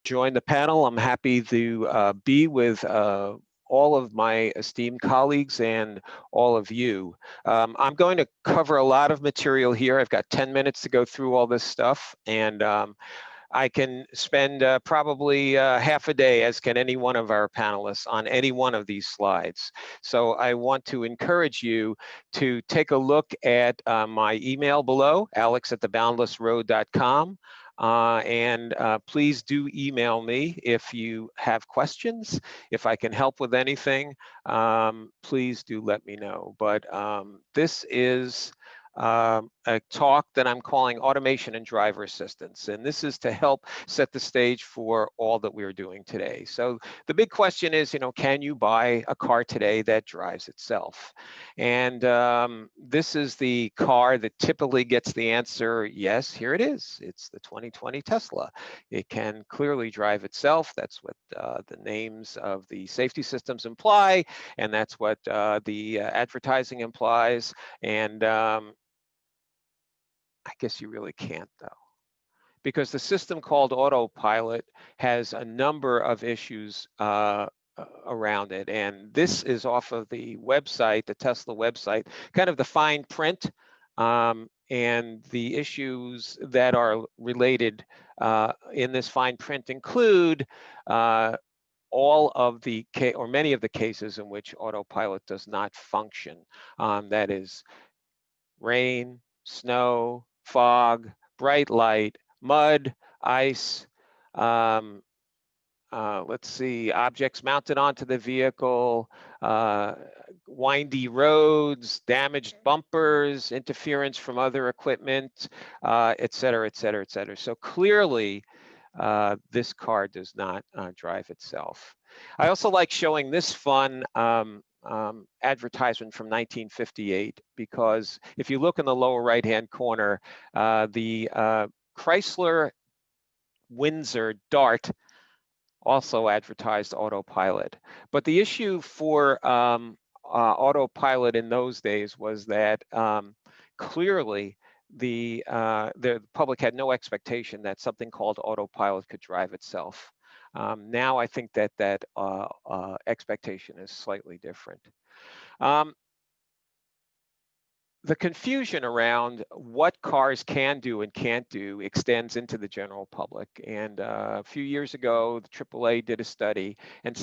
join the panel. I'm happy to be with all of my esteemed colleagues and all of you. I'm going to cover a lot of material here. I've got 10 minutes to go through all this stuff, and I can spend probably half a day, as can any one of our panelists, on any one of these slides. So I want to encourage you to take a look at my email below, alex@theboundlessroad.com. And please do email me if you have questions. If I can help with anything, please do let me know. But this is a talk that I'm calling Automation and Driver Assistance. And this is to help set the stage for all that we're doing today. So the big question is, can you buy a car today that drives itself? And this is the car that typically gets the answer, yes, here it is. It's the 2020 Tesla. It can clearly drive itself. That's what the names of the safety systems imply, and that's what the advertising implies. And I guess you really can't, though, because the system called Autopilot has a number of issues around it. And this is off of the website, the Tesla website, kind of the fine print. And the issues that are related in this fine print include all of the, or many of the cases in which Autopilot does not function. That is rain, snow, fog, bright light, mud, ice, let's see, objects mounted onto the vehicle, windy roads, damaged bumpers, interference from other equipment, et cetera, et cetera, et cetera. So clearly, this car does not drive itself. I also like showing this fun advertisement from 1958, because if you look in the lower right-hand corner, the Chrysler Windsor Dart also advertised Autopilot. But the issue for Autopilot in those days was that clearly the public had no expectation that something called Autopilot could drive itself. Now I think that that expectation is slightly different. The confusion around what cars can do and can't do extends into the general public. And a few years ago, the AAA did a study and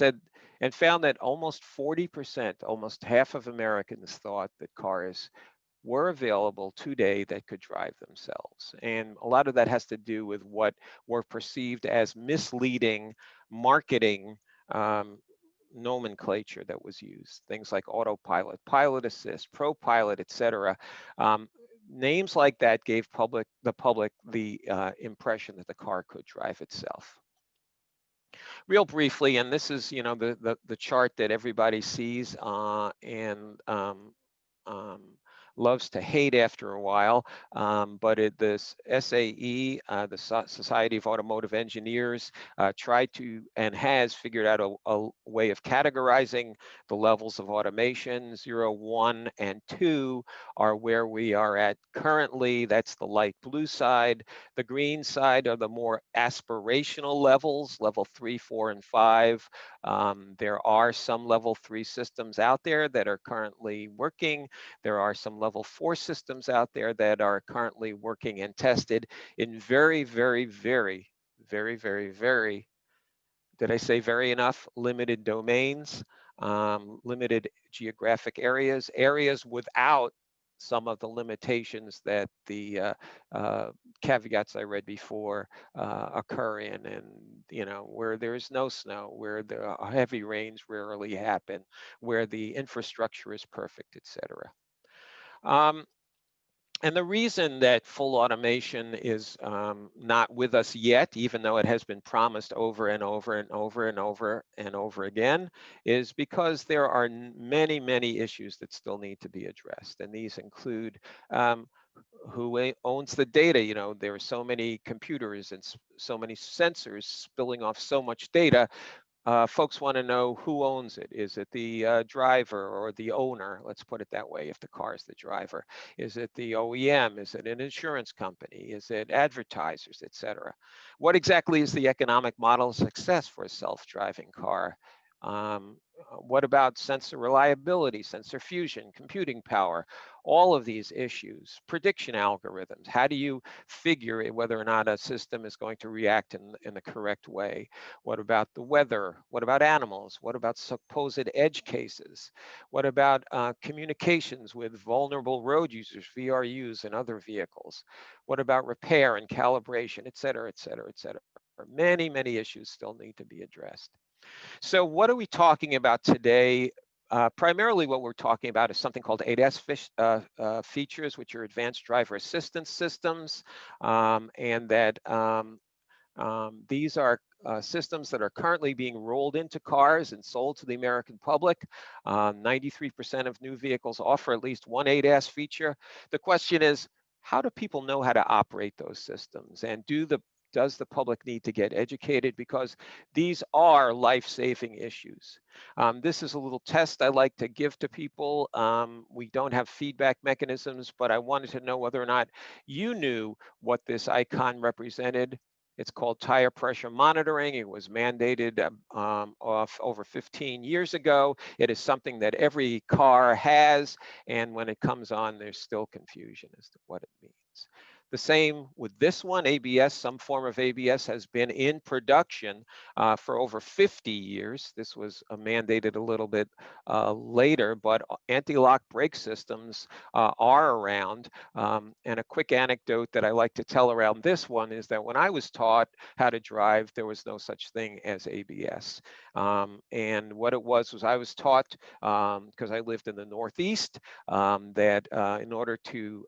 found that almost 40%, almost half of Americans thought that cars were available today that could drive themselves. And a lot of that has to do with what were perceived as misleading marketing nomenclature that was used, things like Autopilot, Pilot Assist, ProPilot, et cetera. Names like that gave the public the impression that the car could drive itself. Real briefly, and this is the chart that everybody sees and loves to hate after a while, but this SAE, the Society of Automotive Engineers, tried to and has figured out a way of categorizing the levels of automation. 0, 1, and 2 are where we are at currently. That's the light blue side. The green side are the more aspirational levels, level 3, 4, and 5. There are some level 3 systems out there that are currently working. There are some level 4 systems out there that are currently working and tested in very, very, very, very, very, very, did I say very enough? Limited domains, limited geographic areas, areas without some of the limitations that the caveats I read before occur in, and where there is no snow, where the heavy rains rarely happen, where the infrastructure is perfect, et cetera. And the reason that full automation is not with us yet, even though it has been promised over and over and over and over and over again, is because there are many, many issues that still need to be addressed. And these include who owns the data. There are so many computers and so many sensors spilling off so much data. folks want to know who owns it. Is it the driver or the owner? Let's put it that way, if the car is the driver. Is it the OEM? Is it an insurance company? Is it advertisers, et cetera? What exactly is the economic model of success for a self-driving car? What about sensor reliability, sensor fusion, computing power? All of these issues, prediction algorithms. How do you figure whether or not a system is going to react in the correct way? What about the weather? What about animals? What about supposed edge cases? What about communications with vulnerable road users, VRUs, and other vehicles? What about repair and calibration, et cetera, et cetera, et cetera? Many, many issues still need to be addressed. So what are we talking about today? Primarily what we're talking about is something called ADAS features, which are advanced driver assistance systems, and that these are systems that are currently being rolled into cars and sold to the American public. 93% of new vehicles offer at least one ADAS feature. The question is, how do people know how to operate those systems? And does the public need to get educated? Because these are life-saving issues. This is a little test I like to give to people. We don't have feedback mechanisms, but I wanted to know whether or not you knew what this icon represented. It's called tire pressure monitoring. It was mandated off over 15 years ago. It is something that every car has, and when it comes on, there's still confusion as to what it means. The same with this one, ABS. Some form of ABS has been in production for over 50 years. This was mandated a little bit later, but anti-lock brake systems are around. And a quick anecdote that I like to tell around this one is that when I was taught how to drive, there was no such thing as ABS. And what it was I was taught, because I lived in the Northeast, that in order to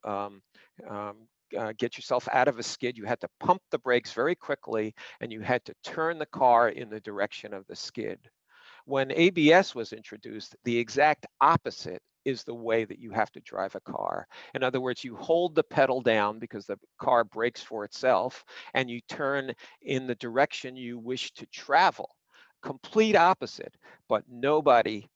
get yourself out of a skid, you had to pump the brakes very quickly and you had to turn the car in the direction of the skid. When ABS was introduced, the exact opposite is the way that you have to drive a car. In other words, you hold the pedal down because the car brakes for itself and you turn in the direction you wish to travel. Complete opposite, but nobody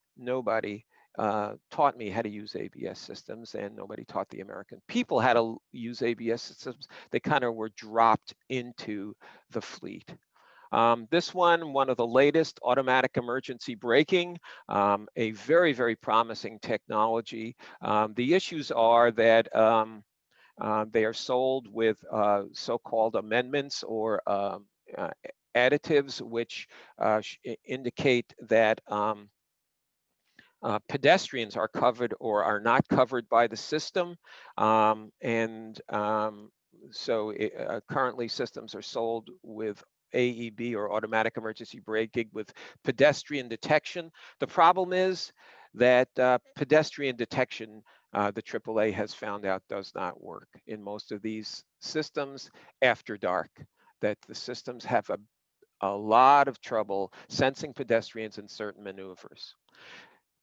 taught me how to use ABS systems, and nobody taught the American people how to use ABS systems. They kind of were dropped into the fleet. This one of the latest, automatic emergency braking, a very, very promising technology. The issues are that they are sold with so-called amendments or additives, which indicate that pedestrians are covered or are not covered by the system. Currently systems are sold with AEB or automatic emergency braking with pedestrian detection. The problem is that pedestrian detection, the AAA has found out, does not work in most of these systems after dark, that the systems have a lot of trouble sensing pedestrians in certain maneuvers.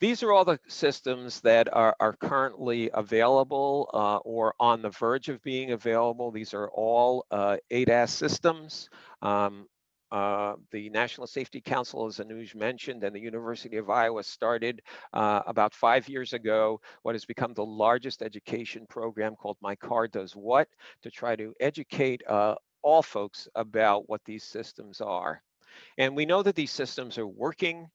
These are all the systems that are currently available or on the verge of being available. These are all ADAS systems. The National Safety Council, as Anuj mentioned, and the University of Iowa started about 5 years ago what has become the largest education program called My Car Does What, to try to educate all folks about what these systems are. And we know that these systems are working.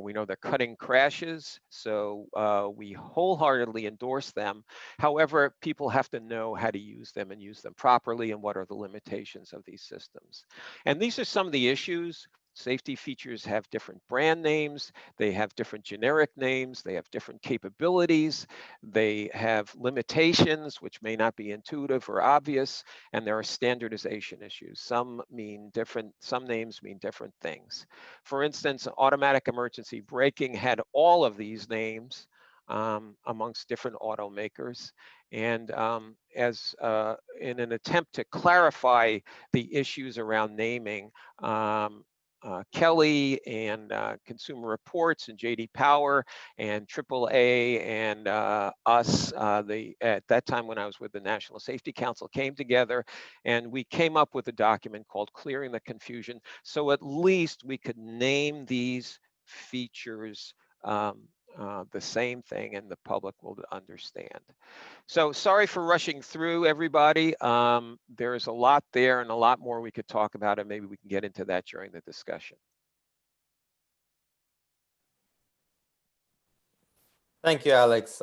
We know they're cutting crashes, so we wholeheartedly endorse them. However, people have to know how to use them and use them properly, and what are the limitations of these systems. And these are some of the issues. Safety features have different brand names, they have different generic names, they have different capabilities, they have limitations which may not be intuitive or obvious, and there are standardization issues. Some names mean different things. For instance, automatic emergency braking had all of these names amongst different automakers. And in an attempt to clarify the issues around naming, Kelly and Consumer Reports and JD Power and AAA and us, at that time when I was with the National Safety Council, came together and we came up with a document called Clearing the Confusion. So at least we could name these features the same thing and the public will understand. So sorry for rushing through, everybody. There's a lot there and a lot more we could talk about, and maybe we can get into that during the discussion. Thank you, Alex.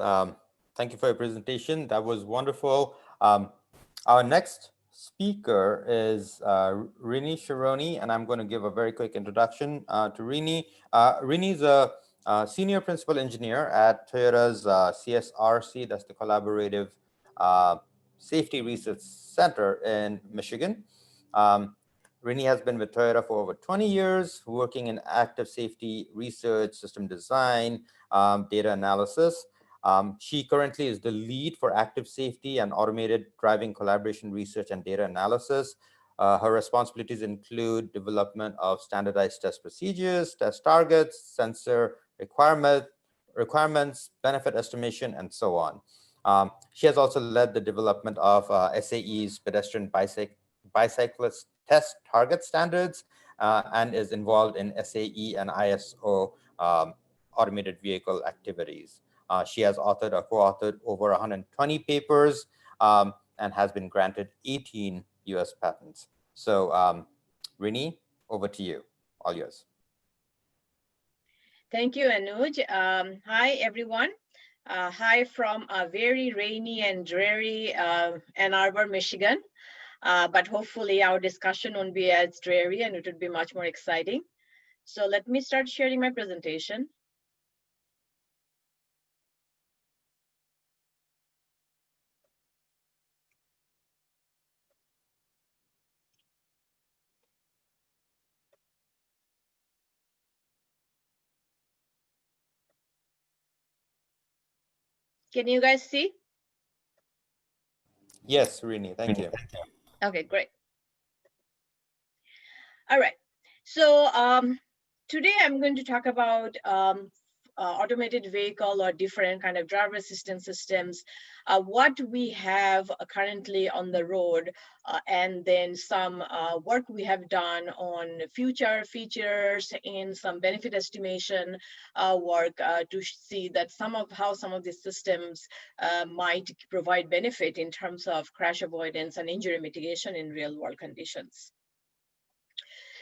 Thank you for your presentation. That was wonderful. Our next speaker is Rini Sherony, and I'm going to give a very quick introduction to Rini. Rini is a senior principal engineer at Toyota's CSRC, that's the Collaborative Safety Research Center in Michigan. Rini has been with Toyota for over 20 years, working in active safety research, system design, data analysis. She currently is the lead for active safety and automated driving collaboration research and data analysis. Her responsibilities include development of standardized test procedures, test targets, sensor requirements, benefit estimation, and so on. She has also led the development of SAE's pedestrian bicyclist test target standards and is involved in SAE and ISO automated vehicle activities. She has authored or co-authored over 120 papers and has been granted 18 US patents. So Rini, over to you, all yours. Thank you, Anuj. Hi, everyone. Hi from a very rainy and dreary Ann Arbor, Michigan. But hopefully our discussion won't be as dreary and it would be much more exciting. So let me start sharing my presentation. Can you guys see? Yes, Rini, thank you. Okay, great. All right. So today I'm going to talk about automated vehicle or different kind of driver assistance systems, what we have currently on the road, and then some work we have done on future features and some benefit estimation work to see that how some of these systems might provide benefit in terms of crash avoidance and injury mitigation in real world conditions.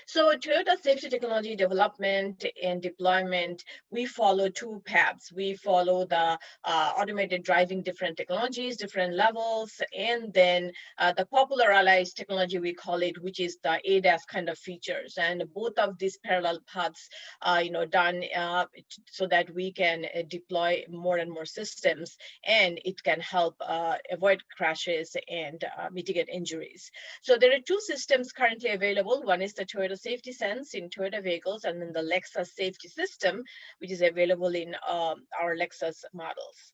So Toyota safety technology development and deployment, we follow two paths. We follow the automated driving, different technologies, different levels, and then the popularized technology, we call it, which is the ADAS kind of features. And both of these parallel paths, done so that we can deploy more and more systems, and it can help avoid crashes and mitigate injuries. So there are two systems currently available. One is the Toyota Safety Sense in Toyota vehicles, and then the Lexus Safety System, which is available in our Lexus models.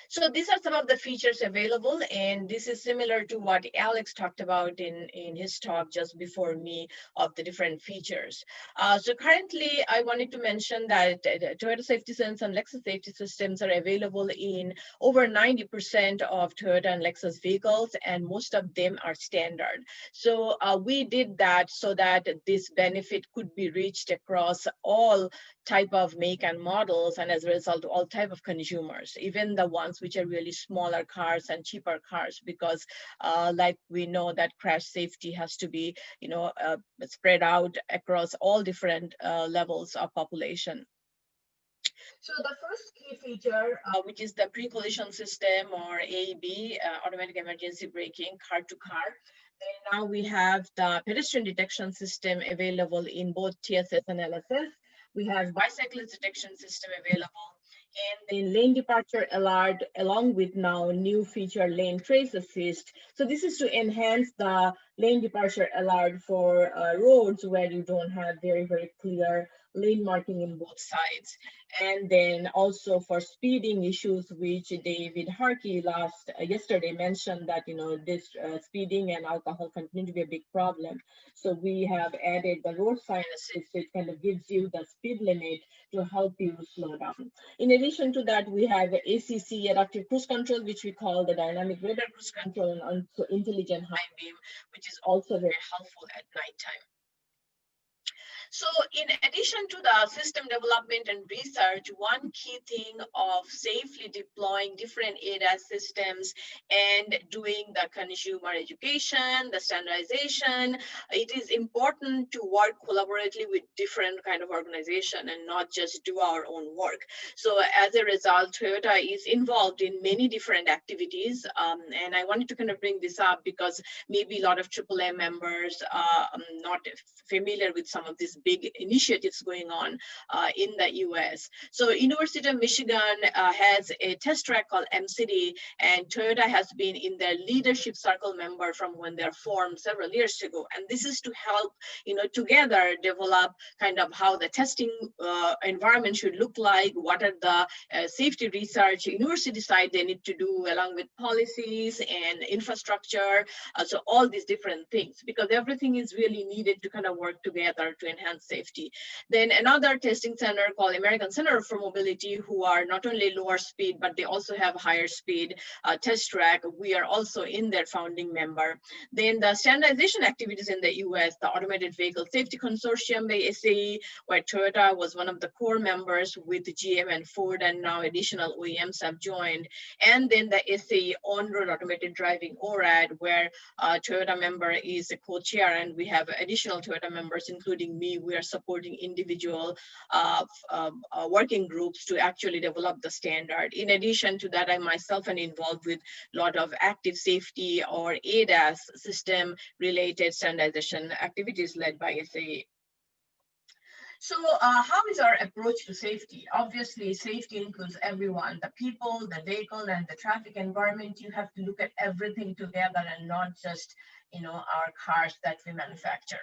So these are some of the features available, and this is similar to what Alex talked about in his talk just before me of the different features. So currently, I wanted to mention that Toyota Safety Sense and Lexus Safety Systems are available in over 90% of Toyota and Lexus vehicles, and most of them are standard. So we did that so that this benefit could be reached across all type of make and models, and as a result, all type of consumers, even the ones which are really smaller cars and cheaper cars, because like we know that crash safety has to be, spread out across all different levels of population. So the first key feature, which is the pre-collision system or AEB, automatic emergency braking, car to car. And now we have the pedestrian detection system available in both TSS and LSS. We have bicyclist detection system available, and then lane departure alert, along with now new feature lane trace assist. So this is to enhance the lane departure allowed for roads where you don't have very, very clear lane marking in both sides. And then also for speeding issues, which David Harkey yesterday mentioned that, this speeding and alcohol continue to be a big problem. So we have added the road sign assist, so it kind of gives you the speed limit to help you slow down. In addition to that, we have ACC, adaptive cruise control, which we call the dynamic radar cruise control, and also intelligent high beam, which is also very helpful at nighttime. So in addition to the system development and research, one key thing of safely deploying different ADAS systems and doing the consumer education, the standardization, it is important to work collaboratively with different kind of organization and not just do our own work. So as a result, Toyota is involved in many different activities. And I wanted to kind of bring this up because maybe a lot of AAA members are not familiar with some of these big initiatives going on in the US. So University of Michigan has a test track called MCD, and Toyota has been in their leadership circle member from when they're formed several years ago. And this is to help, together develop kind of how the testing environment should look like, what are the safety research university side they need to do along with policies and infrastructure. So all these different things, because everything is really needed to kind of work together to enhance safety. Then another testing center called American Center for Mobility, who are not only lower speed, but they also have higher speed test track. We are also in their founding member. Then the standardization activities in the US, the Automated Vehicle Safety Consortium by SAE, where Toyota was one of the core members with GM and Ford, and now additional OEMs have joined. And then the SAE On-Road Automated Driving ORAD, where Toyota member is a co-chair, and we have additional Toyota members, including me. We are supporting individual working groups to actually develop the standard. In addition to that, I myself am involved with a lot of active safety or ADAS system related standardization activities led by SAE. So how is our approach to safety? Obviously, safety includes everyone, the people, the vehicle, and the traffic environment. You have to look at everything together and not just our cars that we manufacture.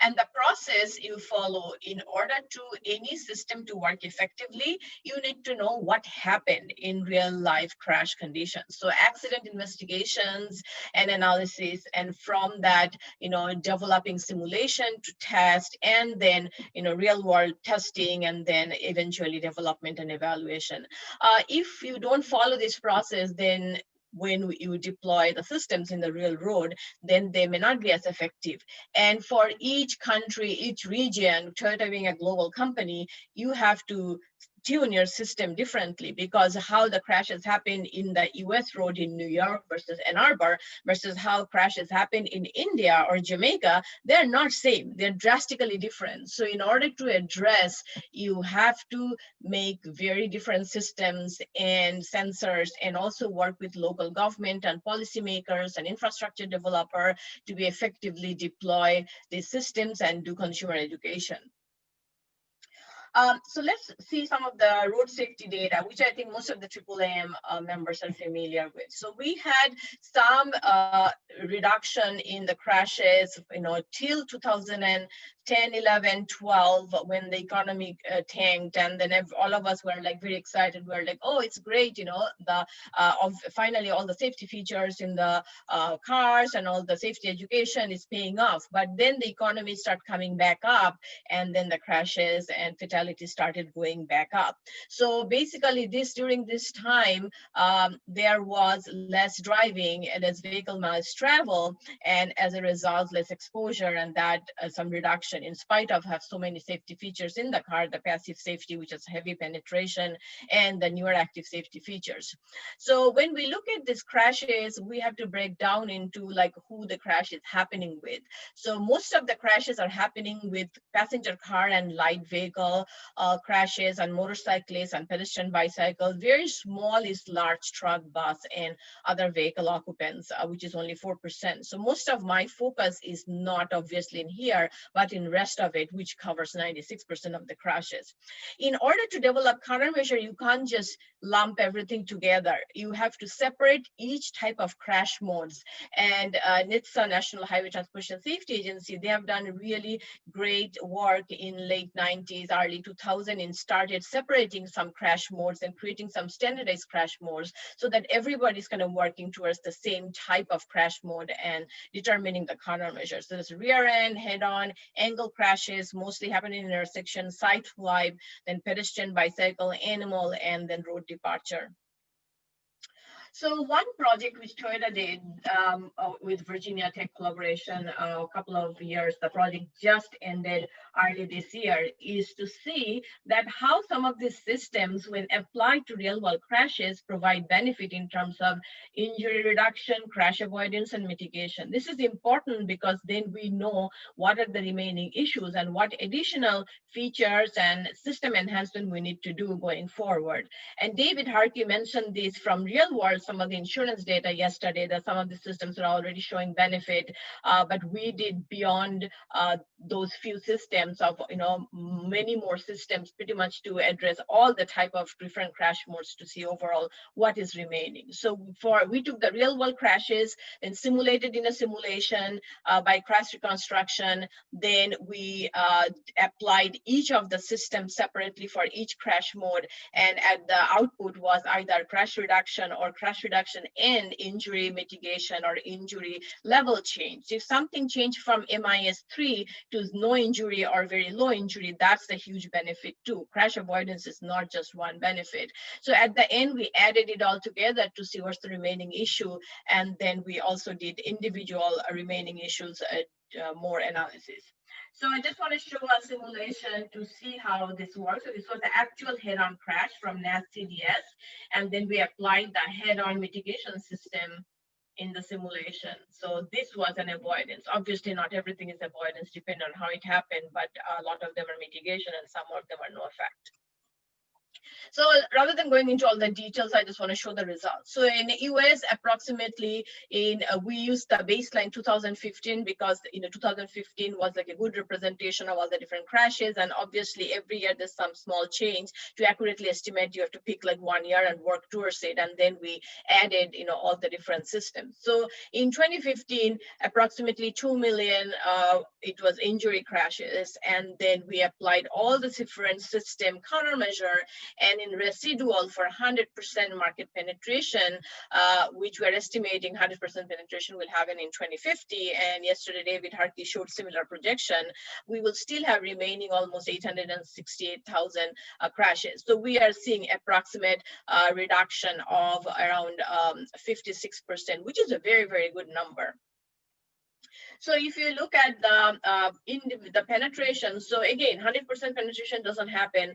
And the process you follow in order to any system to work effectively, you need to know what happened in real life crash conditions. So accident investigations and analysis, and from that, developing simulation to test, and then, real world testing, and then eventually development and evaluation. If you don't follow this process, then when you deploy the systems in the real road, then they may not be as effective. And for each country, each region, Toyota being a global company, you have to tune your system differently, because how the crashes happen in the US road in New York versus Ann Arbor versus how crashes happen in India or Jamaica, they're not same, they're drastically different. So in order to address, you have to make very different systems and sensors, and also work with local government and policymakers and infrastructure developer to be effectively deploy these systems and do consumer education. So let's see some of the road safety data, which I think most of the AAAM members are familiar with. So we had some reduction in the crashes, till 2010, 11, 12, when the economy tanked, and then all of us were like very excited. We were like, oh, it's great, finally all the safety features in the cars and all the safety education is paying off. But then the economy started coming back up, and then the crashes and fatalities started going back up. So basically during this time, there was less driving and less vehicle miles travel, and as a result, less exposure, and that some reduction in spite of have so many safety features in the car, the passive safety, which is heavy penetration, and the newer active safety features. So when we look at these crashes, we have to break down into like who the crash is happening with. So most of the crashes are happening with passenger car and light vehicle crashes, and motorcyclists and pedestrian bicycles. Very small is large truck, bus, and other vehicle occupants, which is only 4%. So most of my focus is not obviously in here, but in and rest of it, which covers 96% of the crashes. In order to develop countermeasure, you can't just lump everything together. You have to separate each type of crash modes. And NHTSA, National Highway Transportation Safety Agency, they have done really great work in late 90s, early 2000, and started separating some crash modes and creating some standardized crash modes so that everybody's kind of working towards the same type of crash mode and determining the countermeasures. So there's rear end, head on, angle crashes, mostly happening in intersections, side swipe, then pedestrian, bicycle, animal, and then road departure. So one project which Toyota did with Virginia Tech collaboration a couple of years, the project just ended early this year, is to see that how some of these systems, when applied to real world crashes, provide benefit in terms of injury reduction, crash avoidance, and mitigation. This is important because then we know what are the remaining issues and what additional features and system enhancement we need to do going forward. And David Harkey mentioned this from real world, some of the insurance data yesterday, that some of the systems are already showing benefit, but we did beyond those few systems of, many more systems pretty much to address all the type of different crash modes to see overall what is remaining. So we took the real world crashes and simulated in a simulation by crash reconstruction. Then we applied each of the systems separately for each crash mode, and at the output was either crash reduction or crash reduction and injury mitigation or injury level change. If something changed from MIS 3 to no injury or very low injury, that's a huge benefit too. Crash avoidance is not just one benefit. So at the end, we added it all together to see what's the remaining issue. And then we also did individual remaining issues, more analysis. So I just want to show a simulation to see how this works. So this was the actual head-on crash from NAS CDS, and then we applied the head-on mitigation system in the simulation. So this was an avoidance. Obviously, not everything is avoidance, depending on how it happened, but a lot of them are mitigation and some of them are no effect. So rather than going into all the details, I just want to show the results. So in the US, approximately we used the baseline 2015 because 2015 was like a good representation of all the different crashes, and obviously every year there's some small change. To accurately estimate, you have to pick like 1 year and work towards it, and then we added all the different systems. So in 2015, approximately 2 million it was injury crashes, and then we applied all the different system countermeasure, and in residual for 100% market penetration, which we're estimating 100% penetration will happen in 2050. And yesterday, David Harkey showed similar projection. We will still have remaining almost 868,000 crashes. So we are seeing approximate reduction of around 56%, which is a very, very good number. So if you look at the penetration, so again, 100% penetration doesn't happen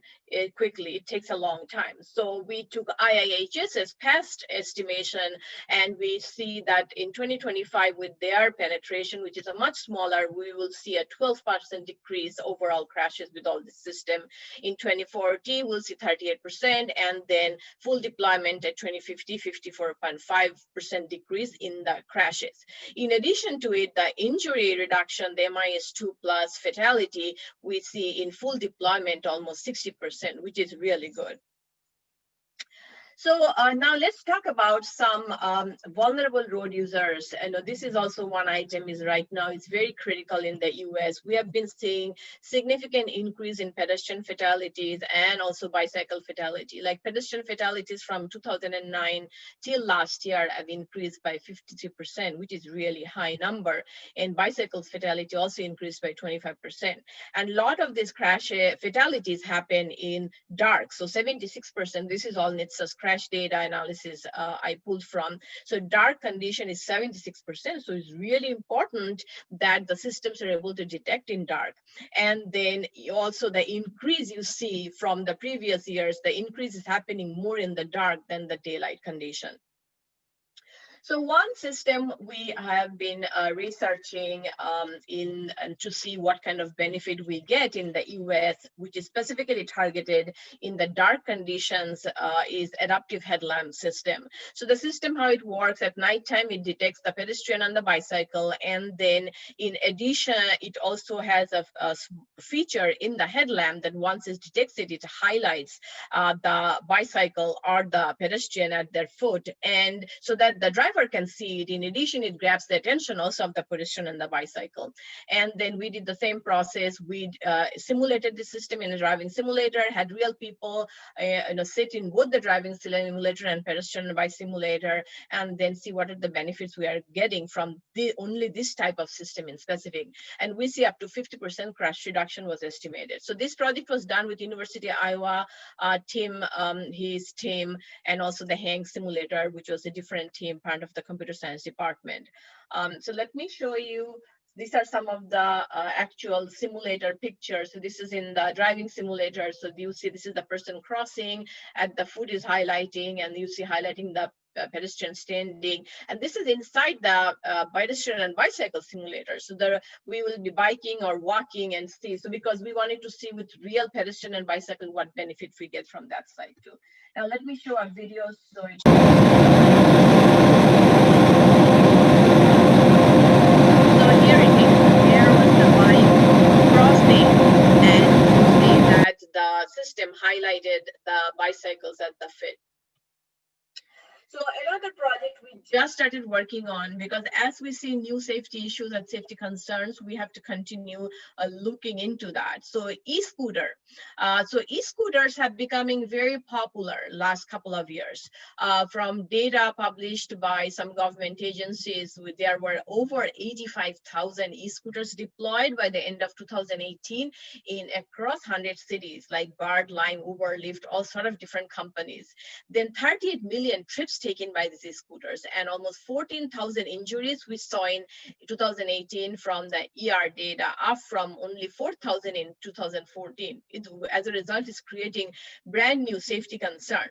quickly. It takes a long time. So we took IIHS's past estimation, and we see that in 2025, with their penetration, which is a much smaller, we will see a 12% decrease overall crashes with all the system. In 2040, we'll see 38%, and then full deployment at 2050, 54.5% decrease in the crashes. In addition to it, the injury reduction, the MIS2 plus fatality, we see in full deployment almost 60%, which is really good. So now let's talk about some vulnerable road users. And this is also one item is right now, it's very critical in the US. We have been seeing significant increase in pedestrian fatalities and also bicycle fatality. Like pedestrian fatalities from 2009 till last year have increased by 53%, which is really high number. And bicycle fatality also increased by 25%. And a lot of these crash fatalities happen in dark. So 76%, this is all NHTSA's crash data analysis I pulled from. So dark condition is 76%. So it's really important that the systems are able to detect in dark. And then also the increase you see from the previous years, the increase is happening more in the dark than the daylight condition. So one system we have been researching to see what kind of benefit we get in the US, which is specifically targeted in the dark conditions, is adaptive headlamp system. So the system, how it works, at nighttime, it detects the pedestrian and the bicycle, and then in addition, it also has a feature in the headlamp that once it detects it, it highlights the bicycle or the pedestrian at their foot, and so that the driver can see it. In addition, it grabs the attention also of the pedestrian and the bicycle. And then we did the same process. We simulated the system in a driving simulator, had real people sit in both the driving simulator and pedestrian and bike simulator, and then see what are the benefits we are getting from only this type of system in specific. And we see up to 50% crash reduction was estimated. So this project was done with University of Iowa, his team, and also the Hang simulator, which was a different team, part of the computer science department. So let me show you. These are some of the actual simulator pictures. So this is in the driving simulator. So you see this is the person crossing, and the foot is highlighting, and you see highlighting the pedestrian standing. And this is inside the pedestrian and bicycle simulator. So we will be biking or walking and see. So because we wanted to see with real pedestrian and bicycle what benefit we get from that side too. Now let me show a video. So here it is. Here was the bike crossing, and you see that the system highlighted the bicycles at the fit. So another project we just started working on, because as we see new safety issues and safety concerns, we have to continue looking into that. So e-scooter. So e-scooters have becoming very popular last couple of years. From data published by some government agencies, there were over 85,000 e-scooters deployed by the end of 2018 in across 100 cities like Bird, Lime, Uber, Lyft, all sort of different companies. Then 38 million trips taken by these scooters, and almost 14,000 injuries we saw in 2018 from the ER data, up from only 4,000 in 2014. As a result, is creating brand new safety concern.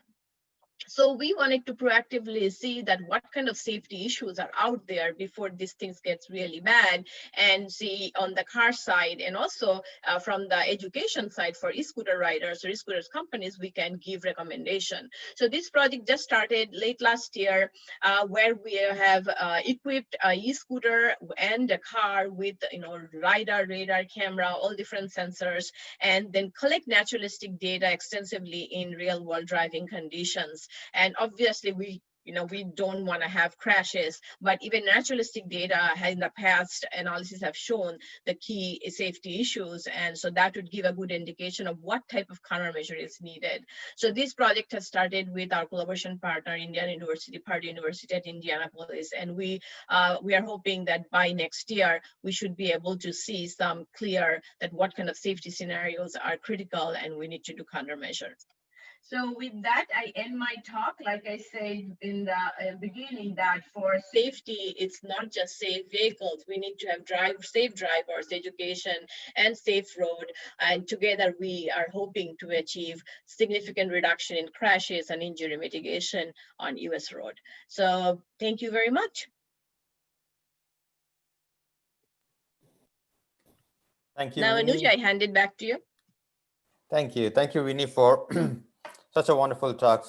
So we wanted to proactively see that what kind of safety issues are out there before these things gets really bad, and see on the car side, and also from the education side for e-scooter riders or e-scooters companies, we can give recommendation. So this project just started late last year, where we have equipped a e-scooter and a car with radar, camera, all different sensors, and then collect naturalistic data extensively in real world driving conditions. And obviously we don't want to have crashes, but even naturalistic data in the past analysis have shown the key safety issues, and so that would give a good indication of what type of countermeasure is needed. So this project has started with our collaboration partner, Indiana University, Purdue University at Indianapolis, and we are hoping that by next year we should be able to see some clear that what kind of safety scenarios are critical and we need to do countermeasures. So with that, I end my talk. Like I said in the beginning, that for safety, it's not just safe vehicles. We need to have safe drivers, education, and safe road. And together, we are hoping to achieve significant reduction in crashes and injury mitigation on US road. So thank you very much. Thank you, Now, Rini. Anuj, I hand it back to you. Thank you, Rini, for such a wonderful talk.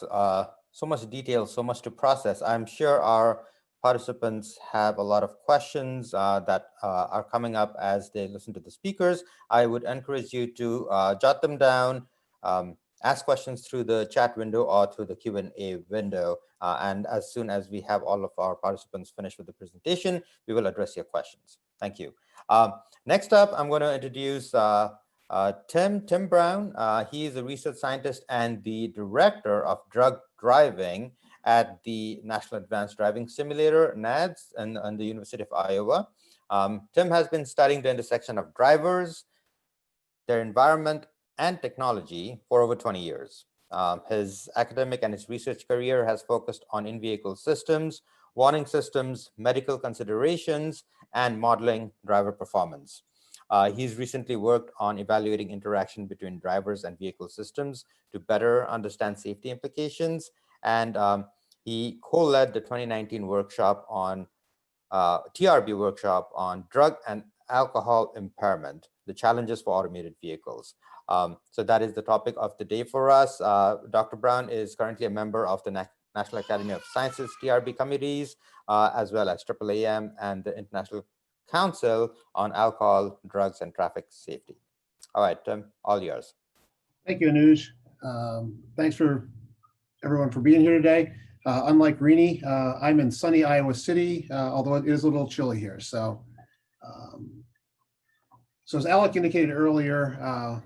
So much detail, so much to process. I'm sure our participants have a lot of questions that are coming up as they listen to the speakers. I would encourage you to jot them down, ask questions through the chat window or through the Q&A window. And as soon as we have all of our participants finished with the presentation, we will address your questions. Thank you. Next up, I'm going to introduce Tim Brown. He is a research scientist and the director of drug driving at the National Advanced Driving Simulator, NADS, and the University of Iowa. Tim has been studying the intersection of drivers, their environment, and technology for over 20 years. His academic and his research career has focused on in-vehicle systems, warning systems, medical considerations, and modeling driver performance. He's recently worked on evaluating interaction between drivers and vehicle systems to better understand safety implications. And He co-led the 2019 workshop on TRB workshop on drug and alcohol impairment, the challenges for automated vehicles. So that is the topic of the day for us. Dr. Brown is currently a member of the National Academy of Sciences TRB committees, as well as AAAM and the International Council on Alcohol, Drugs, and Traffic Safety. All right, Tim, all yours. Thank you, Anuj. Thanks for everyone for being here today. Unlike Rini, I'm in sunny Iowa City, although it is a little chilly here. So as Alec indicated earlier,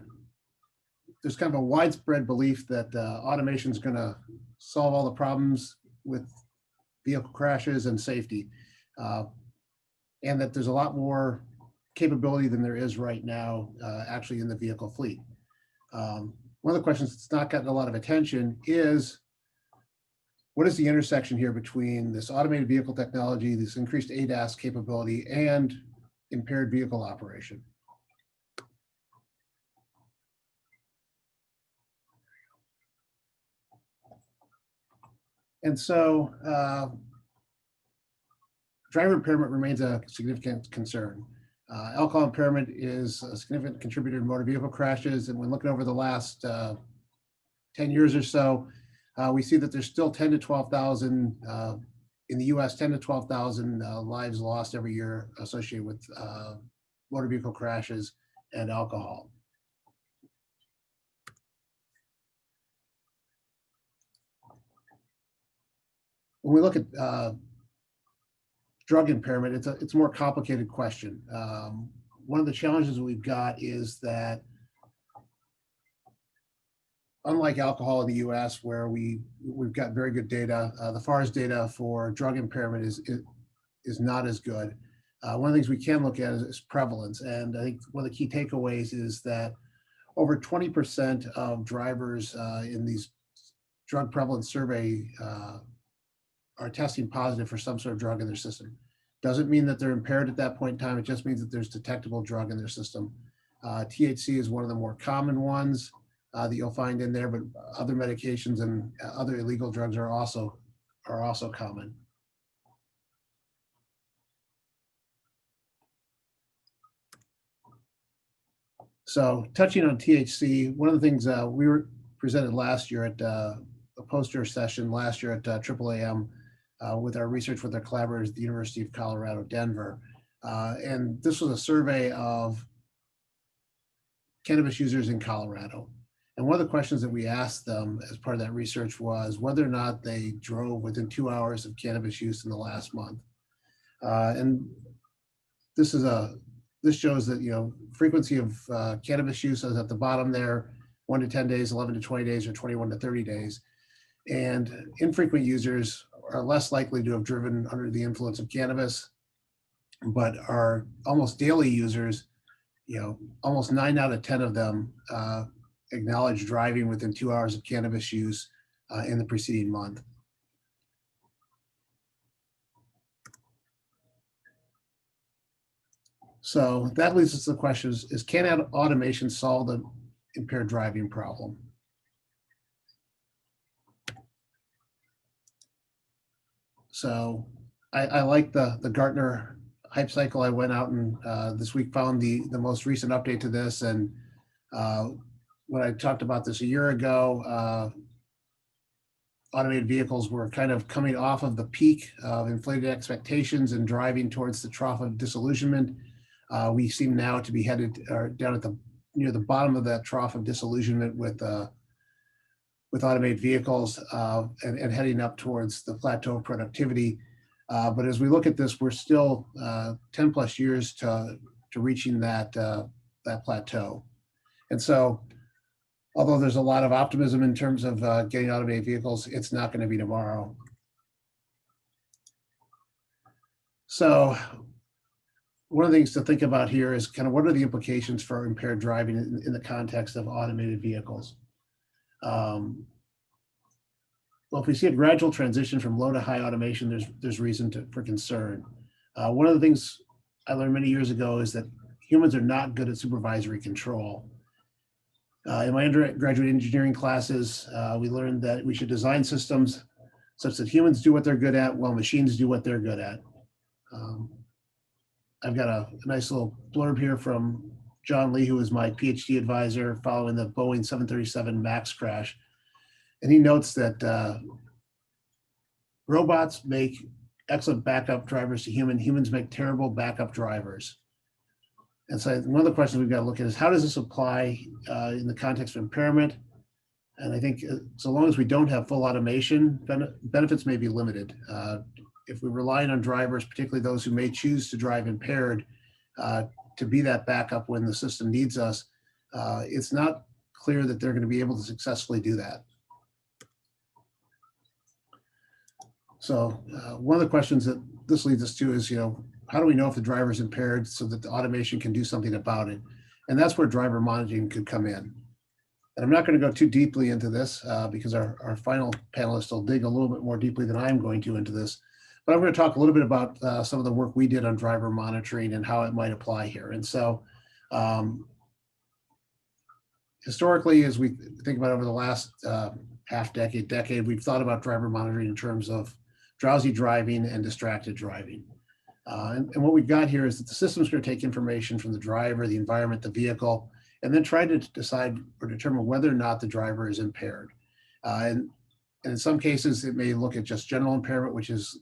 there's kind of a widespread belief that automation is going to solve all the problems with vehicle crashes and safety, and that there's a lot more capability than there is right now actually in the vehicle fleet. One of the questions that's not gotten a lot of attention is, what is the intersection here between this automated vehicle technology, this increased ADAS capability, and impaired vehicle operation? And so driver impairment remains a significant concern. Alcohol impairment is a significant contributor to motor vehicle crashes. And when looking over the last 10 years or so, we see that there's still 10 to 12,000 in the US, 10 to 12,000 lives lost every year associated with motor vehicle crashes and alcohol. When we look at drug impairment, it's a more complicated question. One of the challenges we've got is that, unlike alcohol in the US, where we've got very good data, the FARS data for drug impairment is not as good. One of the things we can look at is prevalence. And I think one of the key takeaways is that over 20% of drivers in these drug prevalence survey are testing positive for some sort of drug in their system. Doesn't mean that they're impaired at that point in time. It just means that there's detectable drug in their system. THC is one of the more common ones that you'll find in there, but other medications and other illegal drugs are also common. So touching on THC, one of the things we were presented last year at a poster session last year at AAAM with our research with our collaborators at the University of Colorado, Denver. And this was a survey of cannabis users in Colorado. And one of the questions that we asked them as part of that research was whether or not they drove within 2 hours of cannabis use in the last month. And this shows that, frequency of cannabis use is at the bottom there, 1 to 10 days, 11 to 20 days, or 21 to 30 days. And infrequent users are less likely to have driven under the influence of cannabis, but are almost daily users. Almost 9 out of 10 of them acknowledge driving within 2 hours of cannabis use in the preceding month. So that leads us to the question is can automation solve the impaired driving problem? So I like the Gartner hype cycle. I went out and this week found the most recent update to this. And when I talked about this a year ago, automated vehicles were kind of coming off of the peak of inflated expectations and driving towards the trough of disillusionment. We seem now to be headed down at near the bottom of that trough of disillusionment with automated vehicles and heading up towards the plateau of productivity. But as we look at this, we're still 10 plus years to reaching that plateau. And so, although there's a lot of optimism in terms of getting automated vehicles, it's not going to be tomorrow. So one of the things to think about here is kind of what are the implications for impaired driving in the context of automated vehicles? Well, if we see a gradual transition from low to high automation, there's reason for concern. One of the things I learned many years ago is that humans are not good at supervisory control. In my undergraduate engineering classes, we learned that we should design systems such that humans do what they're good at while machines do what they're good at. I've got a nice little blurb here from John Lee, who was my PhD advisor following the Boeing 737 MAX crash. And he notes that robots make excellent backup drivers to humans make terrible backup drivers. And so one of the questions we've got to look at is, how does this apply in the context of impairment? And I think so long as we don't have full automation, benefits may be limited. If we're relying on drivers, particularly those who may choose to drive impaired, to be that backup when the system needs us, it's not clear that they're going to be able to successfully do that. So one of the questions that this leads us to is, how do we know if the driver is impaired so that the automation can do something about it? And that's where driver monitoring could come in. And I'm not going to go too deeply into this because our final panelist will dig a little bit more deeply than I'm going to into this. But I'm going to talk a little bit about some of the work we did on driver monitoring and how it might apply here. And so historically, as we think about over the last half decade, we've thought about driver monitoring in terms of drowsy driving and distracted driving. And what we've got here is that the system's going to take information from the driver, the environment, the vehicle, and then try to decide or determine whether or not the driver is impaired. And in some cases, it may look at just general impairment, which is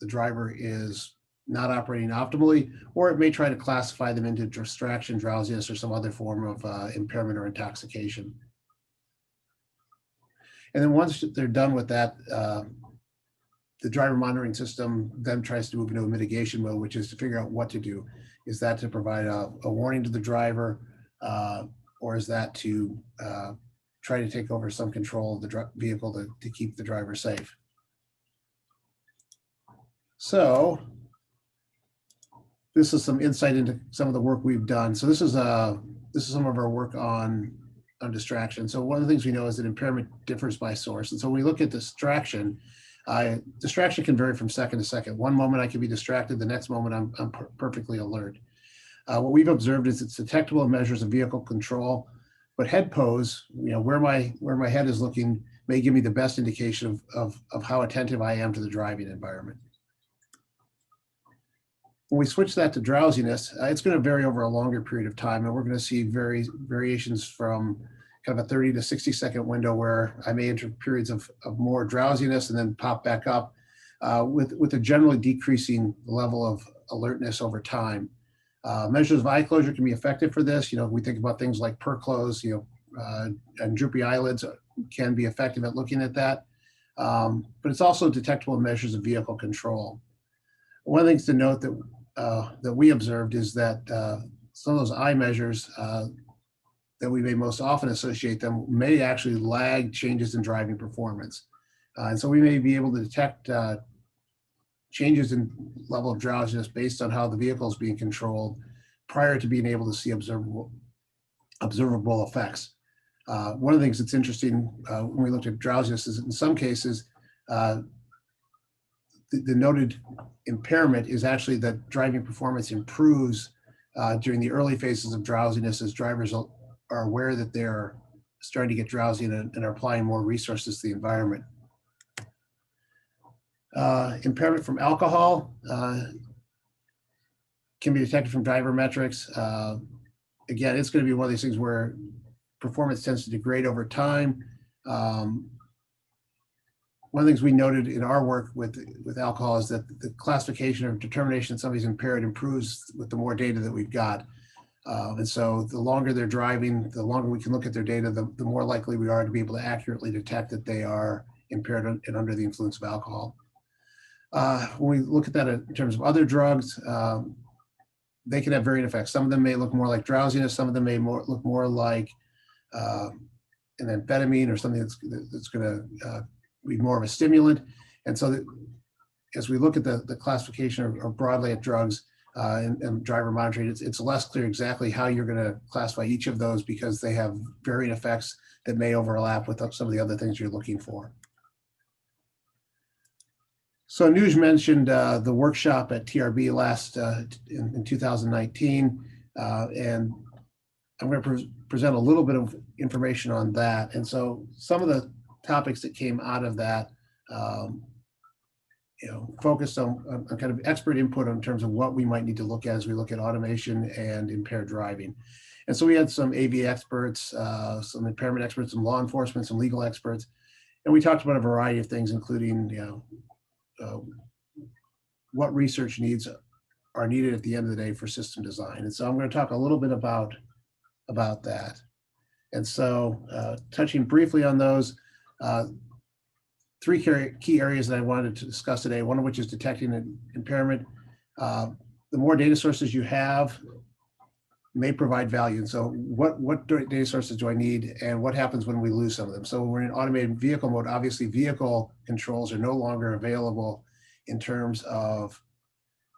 the driver is not operating optimally, or it may try to classify them into distraction, drowsiness, or some other form of impairment or intoxication. And then once they're done with that, the driver monitoring system then tries to move into a mitigation mode, which is to figure out what to do. Is that to provide a warning to the driver, or is that to try to take over some control of the vehicle to keep the driver safe? So this is some insight into some of the work we've done. So this is some of our work on distraction. So one of the things we know is that impairment differs by source. And so when we look at distraction, distraction can vary from second to second. One moment I can be distracted, the next moment I'm perfectly alert. What we've observed is it's detectable in measures of vehicle control, but head pose, where my head is looking, may give me the best indication of how attentive I am to the driving environment. When we switch that to drowsiness, it's going to vary over a longer period of time, and we're going to see variations from kind of a 30 to 60 second window where I may enter periods of more drowsiness and then pop back up with a generally decreasing level of alertness over time. Measures of eye closure can be effective for this. We think about things like perclose, and droopy eyelids can be effective at looking at that. But it's also detectable in measures of vehicle control. One of the things to note that we observed is that some of those eye measures that we may most often associate them may actually lag changes in driving performance. And so we may be able to detect changes in level of drowsiness based on how the vehicle is being controlled prior to being able to see observable effects. One of the things that's interesting when we looked at drowsiness is in some cases, the noted impairment is actually that driving performance improves during the early phases of drowsiness as drivers are aware that they're starting to get drowsy and are applying more resources to the environment. Impairment from alcohol can be detected from driver metrics. Again, it's going to be one of these things where performance tends to degrade over time. One of the things we noted in our work with alcohol is that the classification or determination that somebody's impaired improves with the more data that we've got. And so the longer they're driving, the longer we can look at their data, the more likely we are to be able to accurately detect that they are impaired and under the influence of alcohol. When we look at that in terms of other drugs, they can have varying effects. Some of them may look more like drowsiness. Some of them may look more like an amphetamine or something that's going to be more of a stimulant. And so as we look at the classification or broadly at drugs and driver monitoring, it's less clear exactly how you're going to classify each of those because they have varying effects that may overlap with some of the other things you're looking for. So Anuj mentioned the workshop at TRB last in 2019, and I'm going to present a little bit of information on that. And so some of the topics that came out of that um, focused on kind of expert input in terms of what we might need to look at as we look at automation and impaired driving. And so we had some AV experts, some impairment experts, some law enforcement, some legal experts, and we talked about a variety of things, including what research needs are needed at the end of the day for system design. And so I'm going to talk a little bit about that. And so touching briefly on those, three key areas that I wanted to discuss today, one of which is detecting an impairment. The more data sources you have may provide value. And so what data sources do I need, and what happens when we lose some of them? So when we're in automated vehicle mode, obviously vehicle controls are no longer available in terms of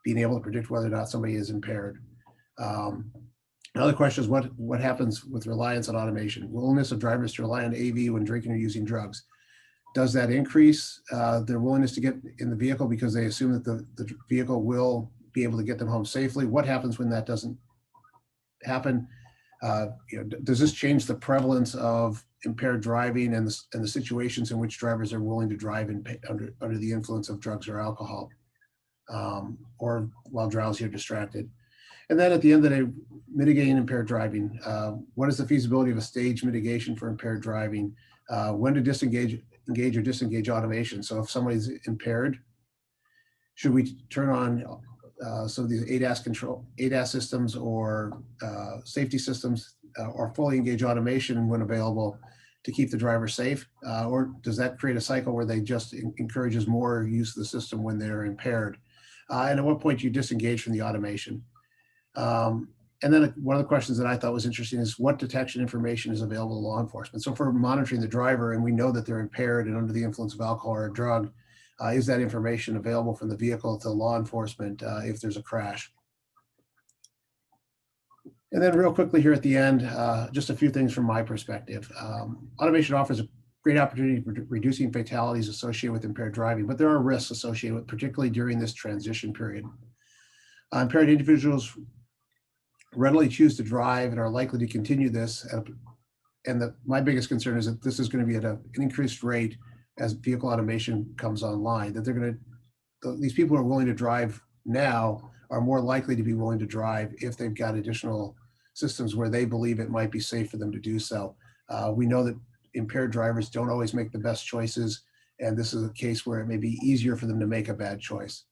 being able to predict whether or not somebody is impaired. Another question is what happens with reliance on automation? Willingness of drivers to rely on AV when drinking or using drugs. Does that increase their willingness to get in the vehicle because they assume that the vehicle will be able to get them home safely? What happens when that doesn't happen? Does this change the prevalence of impaired driving and the situations in which drivers are willing to drive under the influence of drugs or alcohol, or while drowsy or distracted? And then at the end of the day, mitigating impaired driving. What is the feasibility of a stage mitigation for impaired driving? When to engage or disengage automation? So if somebody's impaired, should we turn on some of these ADAS systems or safety systems, or fully engage automation when available to keep the driver safe? Or does that create a cycle where they just encourages more use of the system when they're impaired? And at what point do you disengage from the automation? And then one of the questions that I thought was interesting is what detection information is available to law enforcement? So if we're monitoring the driver and we know that they're impaired and under the influence of alcohol or a drug, is that information available from the vehicle to law enforcement if there's a crash? And then real quickly here at the end, just a few things from my perspective. Automation offers a great opportunity for reducing fatalities associated with impaired driving, but there are risks associated with, particularly during this transition period. Impaired individuals readily choose to drive and are likely to continue this. And my biggest concern is that this is going to be at an increased rate as vehicle automation comes online, that these people who are willing to drive now are more likely to be willing to drive if they've got additional systems where they believe it might be safe for them to do so. We know that impaired drivers don't always make the best choices, and this is a case where it may be easier for them to make a bad choice.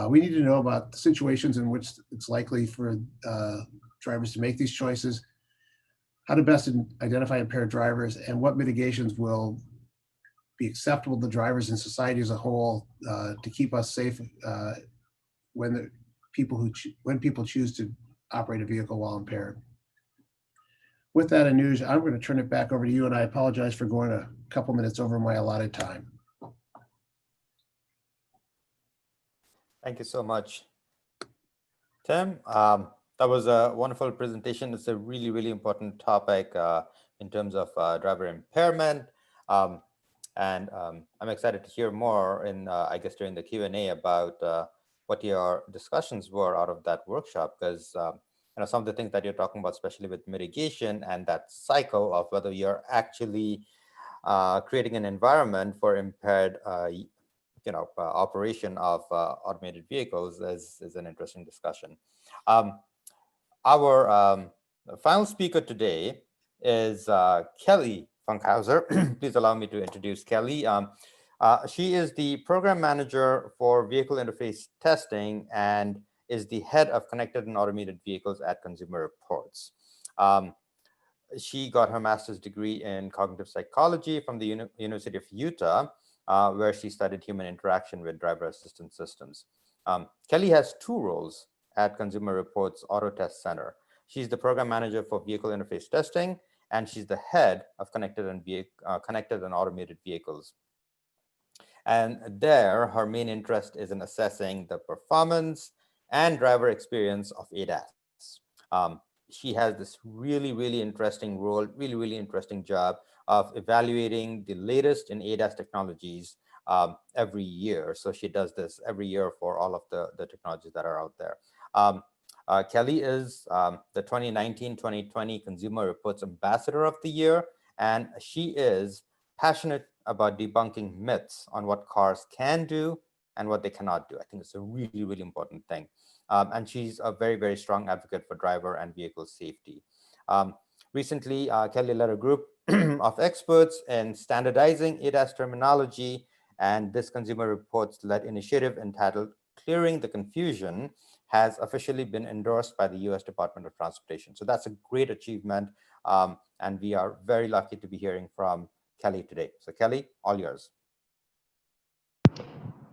We need to know about the situations in which it's likely for drivers to make these choices, how to best identify impaired drivers, and what mitigations will be acceptable to drivers and society as a whole to keep us safe when people choose to operate a vehicle while impaired. With that, Anuj, I'm going to turn it back over to you, and I apologize for going a couple minutes over my allotted time. Thank you so much, Tim. That was a wonderful presentation. It's a really, really important topic in terms of driver impairment. And I'm excited to hear more I guess, during the Q&A about what your discussions were out of that workshop, because some of the things that you're talking about, especially with mitigation and that cycle of whether you're actually creating an environment for impaired operation of automated vehicles is an interesting discussion. Our final speaker today is Kelly Funkhouser. Please allow me to introduce Kelly. She is the program manager for vehicle interface testing and is the head of connected and automated vehicles at Consumer Reports. She got her master's degree in cognitive psychology from the University of Utah, where she studied human interaction with driver assistance systems. Kelly has two roles at Consumer Reports Auto Test Center. She's the program manager for vehicle interface testing, and she's the head of connected and automated vehicles. And there, her main interest is in assessing the performance and driver experience of ADAS. She has this really, really interesting role, really, really interesting job of evaluating the latest in ADAS technologies every year. So she does this every year for all of the technologies that are out there. Kelly is the 2019-2020 Consumer Reports Ambassador of the Year, and she is passionate about debunking myths on what cars can do and what they cannot do. I think it's a really, really important thing. And she's a very, very strong advocate for driver and vehicle safety. Recently, Kelly led a group of experts in standardizing ADAS terminology, and this Consumer Reports-led initiative entitled Clearing the Confusion has officially been endorsed by the US Department of Transportation. So that's a great achievement, and we are very lucky to be hearing from Kelly today. So Kelly, all yours.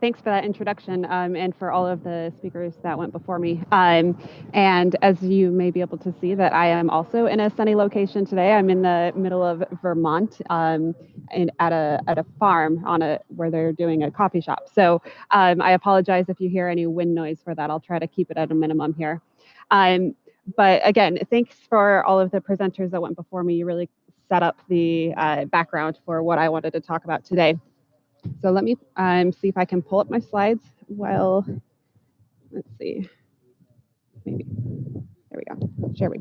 Thanks for that introduction, and for all of the speakers that went before me. And as you may be able to see, that I am also in a sunny location today. I'm in the middle of Vermont, at a farm where they're doing a coffee shop. So I apologize if you hear any wind noise for that. I'll try to keep it at a minimum here. But again, thanks for all of the presenters that went before me. You really set up the background for what I wanted to talk about today. So let me see if I can pull up my slides while, let's see, maybe, there we go, share we.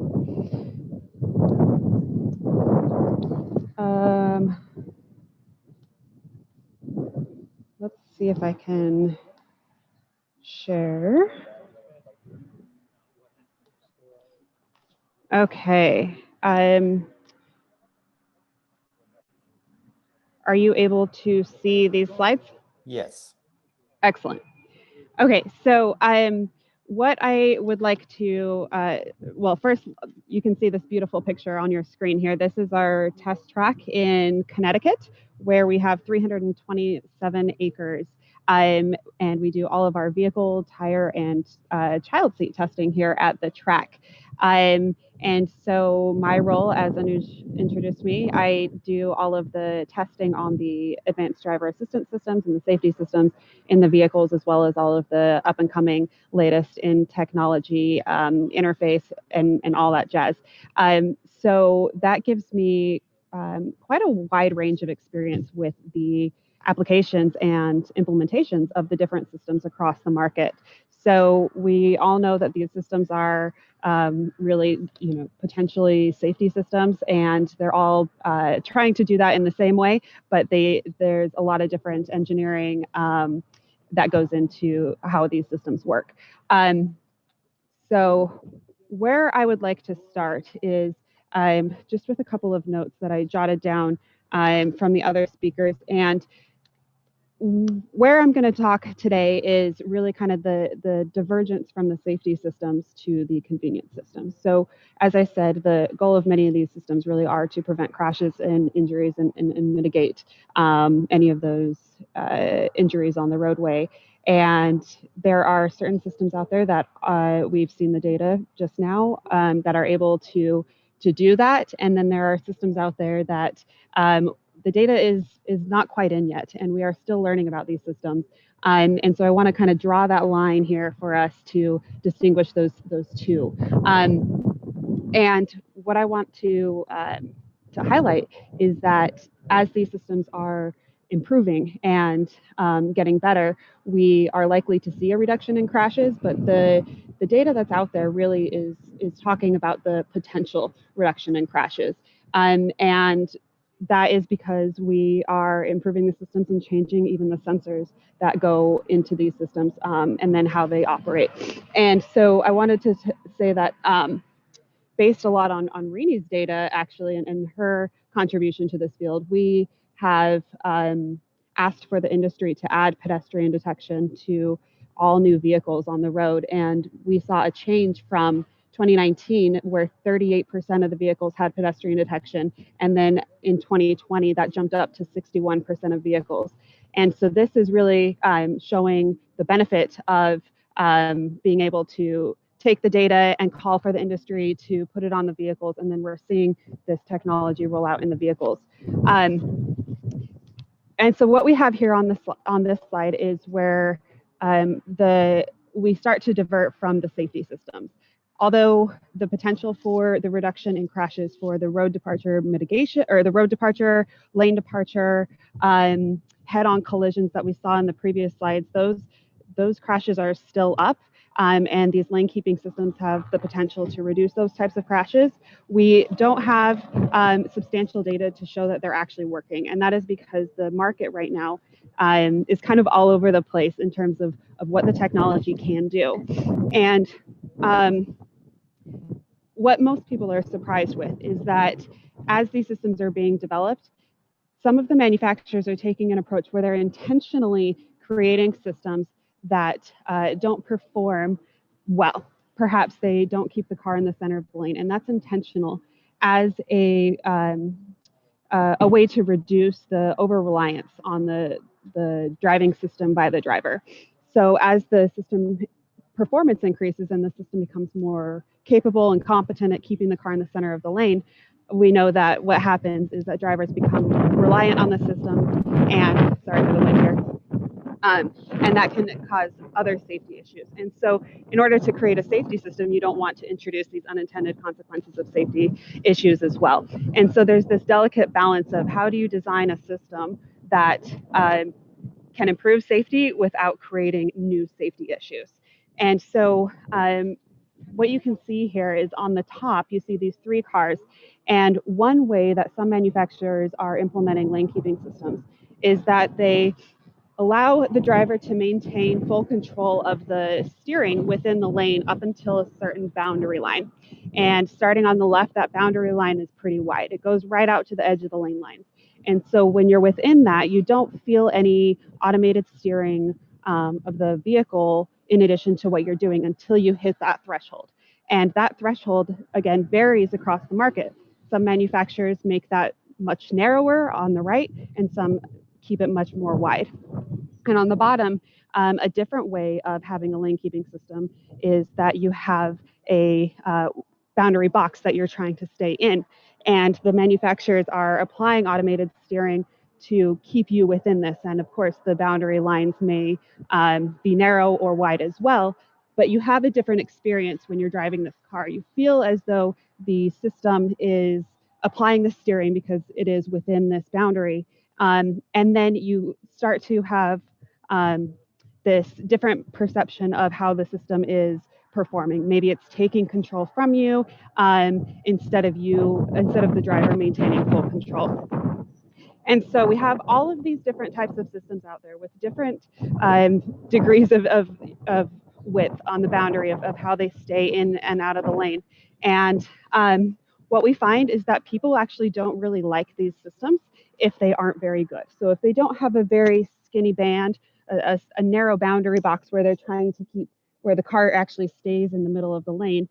Let's see if I can share. Okay. Are you able to see these slides? Yes. Excellent. Okay, so what I would like to, well, first, you can see this beautiful picture on your screen here. This is our test track in Connecticut, where we have 327 acres. And we do all of our vehicle, tire, and child seat testing here at the track. And so my role, as Anuj introduced me, I do all of the testing on the advanced driver assistance systems and the safety systems in the vehicles, as well as all of the up and coming latest in technology, interface, and all that jazz. So that gives me quite a wide range of experience with the applications and implementations of the different systems across the market. So we all know that these systems are really, potentially safety systems, and they're all trying to do that in the same way, but there's a lot of different engineering that goes into how these systems work. So where I would like to start is just with a couple of notes that I jotted down from the other speakers. And where I'm going to talk today is really kind of the divergence from the safety systems to the convenience systems. So as I said, the goal of many of these systems really are to prevent crashes and injuries and mitigate any of those injuries on the roadway. And there are certain systems out there that we've seen the data just now that are able to do that. And then there are systems out there that the data is not quite in yet, and we are still learning about these systems. And so I want to kind of draw that line here for us to distinguish those two. And what I want to highlight is that as these systems are improving and getting better, we are likely to see a reduction in crashes, but the data that's out there really is talking about the potential reduction in crashes. And that is because we are improving the systems and changing even the sensors that go into these systems and then how they operate. And so I wanted to say that based a lot on Rini's data, actually, and her contribution to this field, we have asked for the industry to add pedestrian detection to all new vehicles on the road. And we saw a change from 2019, where 38% of the vehicles had pedestrian detection. And then in 2020, that jumped up to 61% of vehicles. And so this is really showing the benefit of being able to take the data and call for the industry to put it on the vehicles. And then we're seeing this technology roll out in the vehicles. And so what we have here on this slide is where we start to divert from the safety systems. Although the potential for the reduction in crashes for the road departure mitigation, or the road departure, lane departure, head-on collisions that we saw in the previous slides, those crashes are still up. and these lane keeping systems have the potential to reduce those types of crashes, we don't have substantial data to show that they're actually working. And that is because the market right now is kind of all over the place in terms of what the technology can do. And what most people are surprised with is that as these systems are being developed, some of the manufacturers are taking an approach where they're intentionally creating systems that don't perform well. Perhaps they don't keep the car in the center of the lane, and that's intentional as a way to reduce the over-reliance on the driving system by the driver. So as the system performance increases and the system becomes more capable and competent at keeping the car in the center of the lane, we know that what happens is that drivers become reliant on the system, and sorry for the wind here, and that can cause other safety issues. And so in order to create a safety system, you don't want to introduce these unintended consequences of safety issues as well. And so there's this delicate balance of how do you design a system that can improve safety without creating new safety issues. And so what you can see here is on the top, you see these three cars. And one way that some manufacturers are implementing lane keeping systems is that they allow the driver to maintain full control of the steering within the lane up until a certain boundary line. And starting on the left, that boundary line is pretty wide. It goes right out to the edge of the lane lines. And so when you're within that, you don't feel any automated steering of the vehicle in addition to what you're doing until you hit that threshold. And that threshold, again, varies across the market. Some manufacturers make that much narrower on the right, and some keep it much more wide. And on the bottom, a different way of having a lane keeping system is that you have a boundary box that you're trying to stay in. And the manufacturers are applying automated steering to keep you within this. And of course, the boundary lines may be narrow or wide as well, but you have a different experience when you're driving this car. You feel as though the system is applying the steering because it is within this boundary. And then you start to have this different perception of how the system is performing. Maybe it's taking control from you instead of the driver maintaining full control. And so we have all of these different types of systems out there with different degrees of width on the boundary of how they stay in and out of the lane. And what we find is that people actually don't really like these systems if they aren't very good. So if they don't have a very skinny band, a narrow boundary box where they're trying to keep, where the car actually stays in the middle of the lane,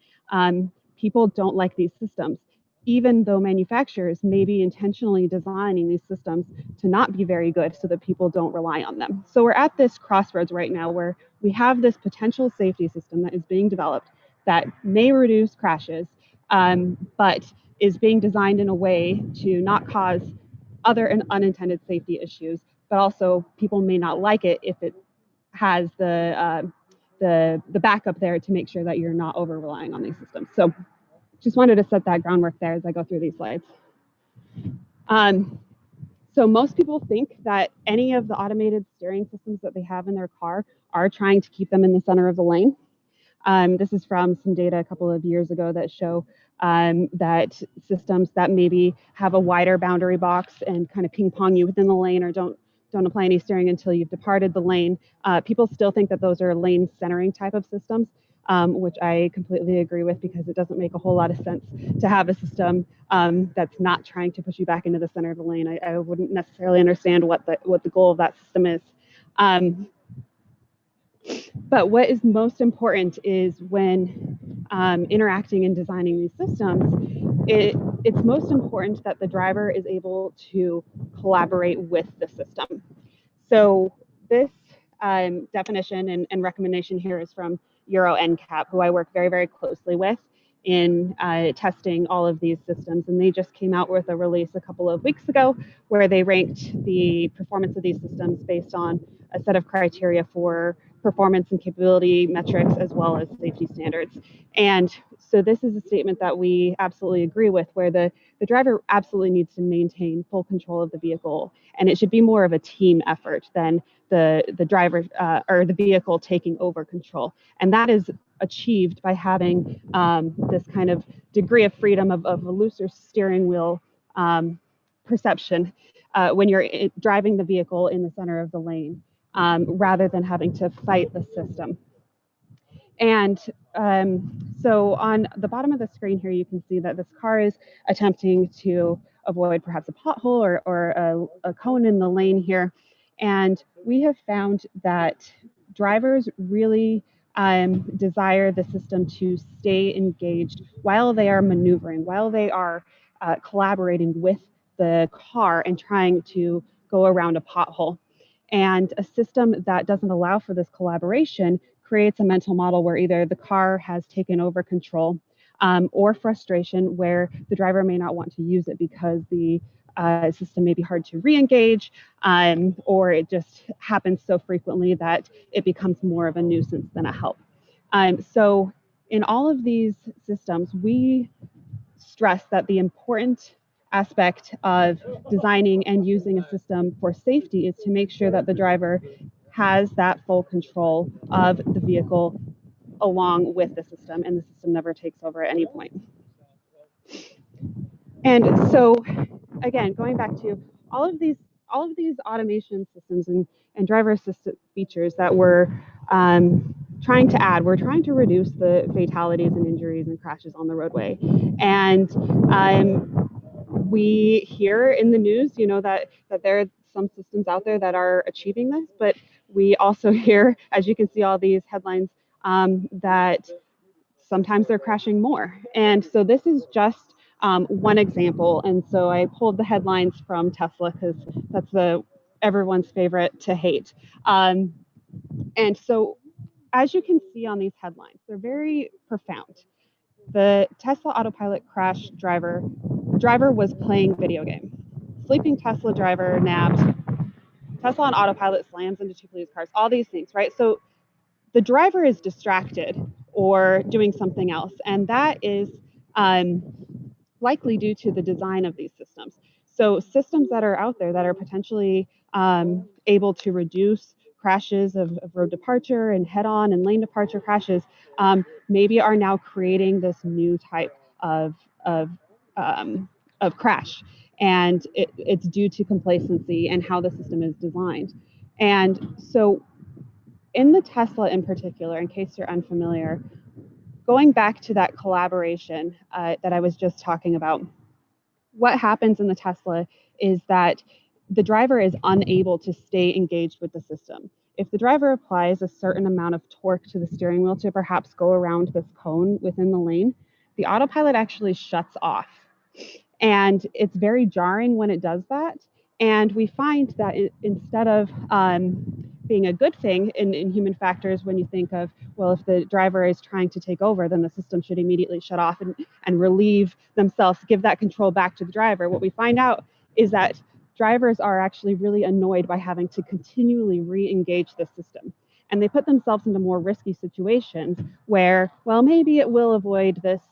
people don't like these systems, even though manufacturers may be intentionally designing these systems to not be very good so that people don't rely on them. So we're at this crossroads right now where we have this potential safety system that is being developed that may reduce crashes, but is being designed in a way to not cause other and unintended safety issues, but also people may not like it if it has the backup there to make sure that you're not over relying on these systems. So just wanted to set that groundwork there as I go through these slides. So most people think that any of the automated steering systems that they have in their car are trying to keep them in the center of the lane. This is from some data a couple of years ago that show that systems that maybe have a wider boundary box and kind of ping pong you within the lane or don't apply any steering until you've departed the lane, people still think that those are lane centering type of systems, which I completely agree with because it doesn't make a whole lot of sense to have a system that's not trying to push you back into the center of the lane. I wouldn't necessarily understand what the goal of that system is. But what is most important is when interacting and designing these systems, it's most important that the driver is able to collaborate with the system. So this definition and recommendation here is from Euro NCAP, who I work very, very closely with in testing all of these systems. And they just came out with a release a couple of weeks ago where they ranked the performance of these systems based on a set of criteria for performance and capability metrics as well as safety standards. And so this is a statement that we absolutely agree with, where the driver absolutely needs to maintain full control of the vehicle, and it should be more of a team effort than the driver or the vehicle taking over control. And that is achieved by having this kind of degree of freedom of a looser steering wheel perception when you're driving the vehicle in the center of the lane, rather than having to fight the system. And so on the bottom of the screen here, you can see that this car is attempting to avoid perhaps a pothole or a cone in the lane here. And we have found that drivers really desire the system to stay engaged while they are maneuvering, while they are collaborating with the car and trying to go around a pothole. And a system that doesn't allow for this collaboration creates a mental model where either the car has taken over control, or frustration where the driver may not want to use it because the system may be hard to re-engage, or it just happens so frequently that it becomes more of a nuisance than a help. So in all of these systems, we stress that the important aspect of designing and using a system for safety is to make sure that the driver has that full control of the vehicle along with the system, and the system never takes over at any point. And so, again, going back to all of these automation systems and driver assistant features that we're trying to add, we're trying to reduce the fatalities and injuries and crashes on the roadway. And we hear in the news, that there are some systems out there that are achieving this, but we also hear, as you can see, all these headlines that sometimes they're crashing more. And so this is just one example. And so I pulled the headlines from Tesla because that's everyone's favorite to hate. And so as you can see on these headlines, they're very profound. The Tesla Autopilot crash driver was playing video game. Sleeping Tesla driver nabbed. Tesla on Autopilot slams into two police cars. All these things, right? So the driver is distracted or doing something else, and that is likely due to the design of these systems. So systems that are out there that are potentially able to reduce crashes of road departure and head-on and lane departure crashes maybe are now creating this new type of crash. And it's due to complacency and how the system is designed. And so in the Tesla in particular, in case you're unfamiliar, going back to that collaboration that I was just talking about, what happens in the Tesla is that the driver is unable to stay engaged with the system. If the driver applies a certain amount of torque to the steering wheel to perhaps go around this cone within the lane, the autopilot actually shuts off. And it's very jarring when it does that. And we find that instead of being a good thing in human factors, when you think of, well, if the driver is trying to take over, then the system should immediately shut off and relieve themselves, give that control back to the driver. What we find out is that drivers are actually really annoyed by having to continually re-engage the system. And they put themselves into more risky situations where, well, maybe it will avoid this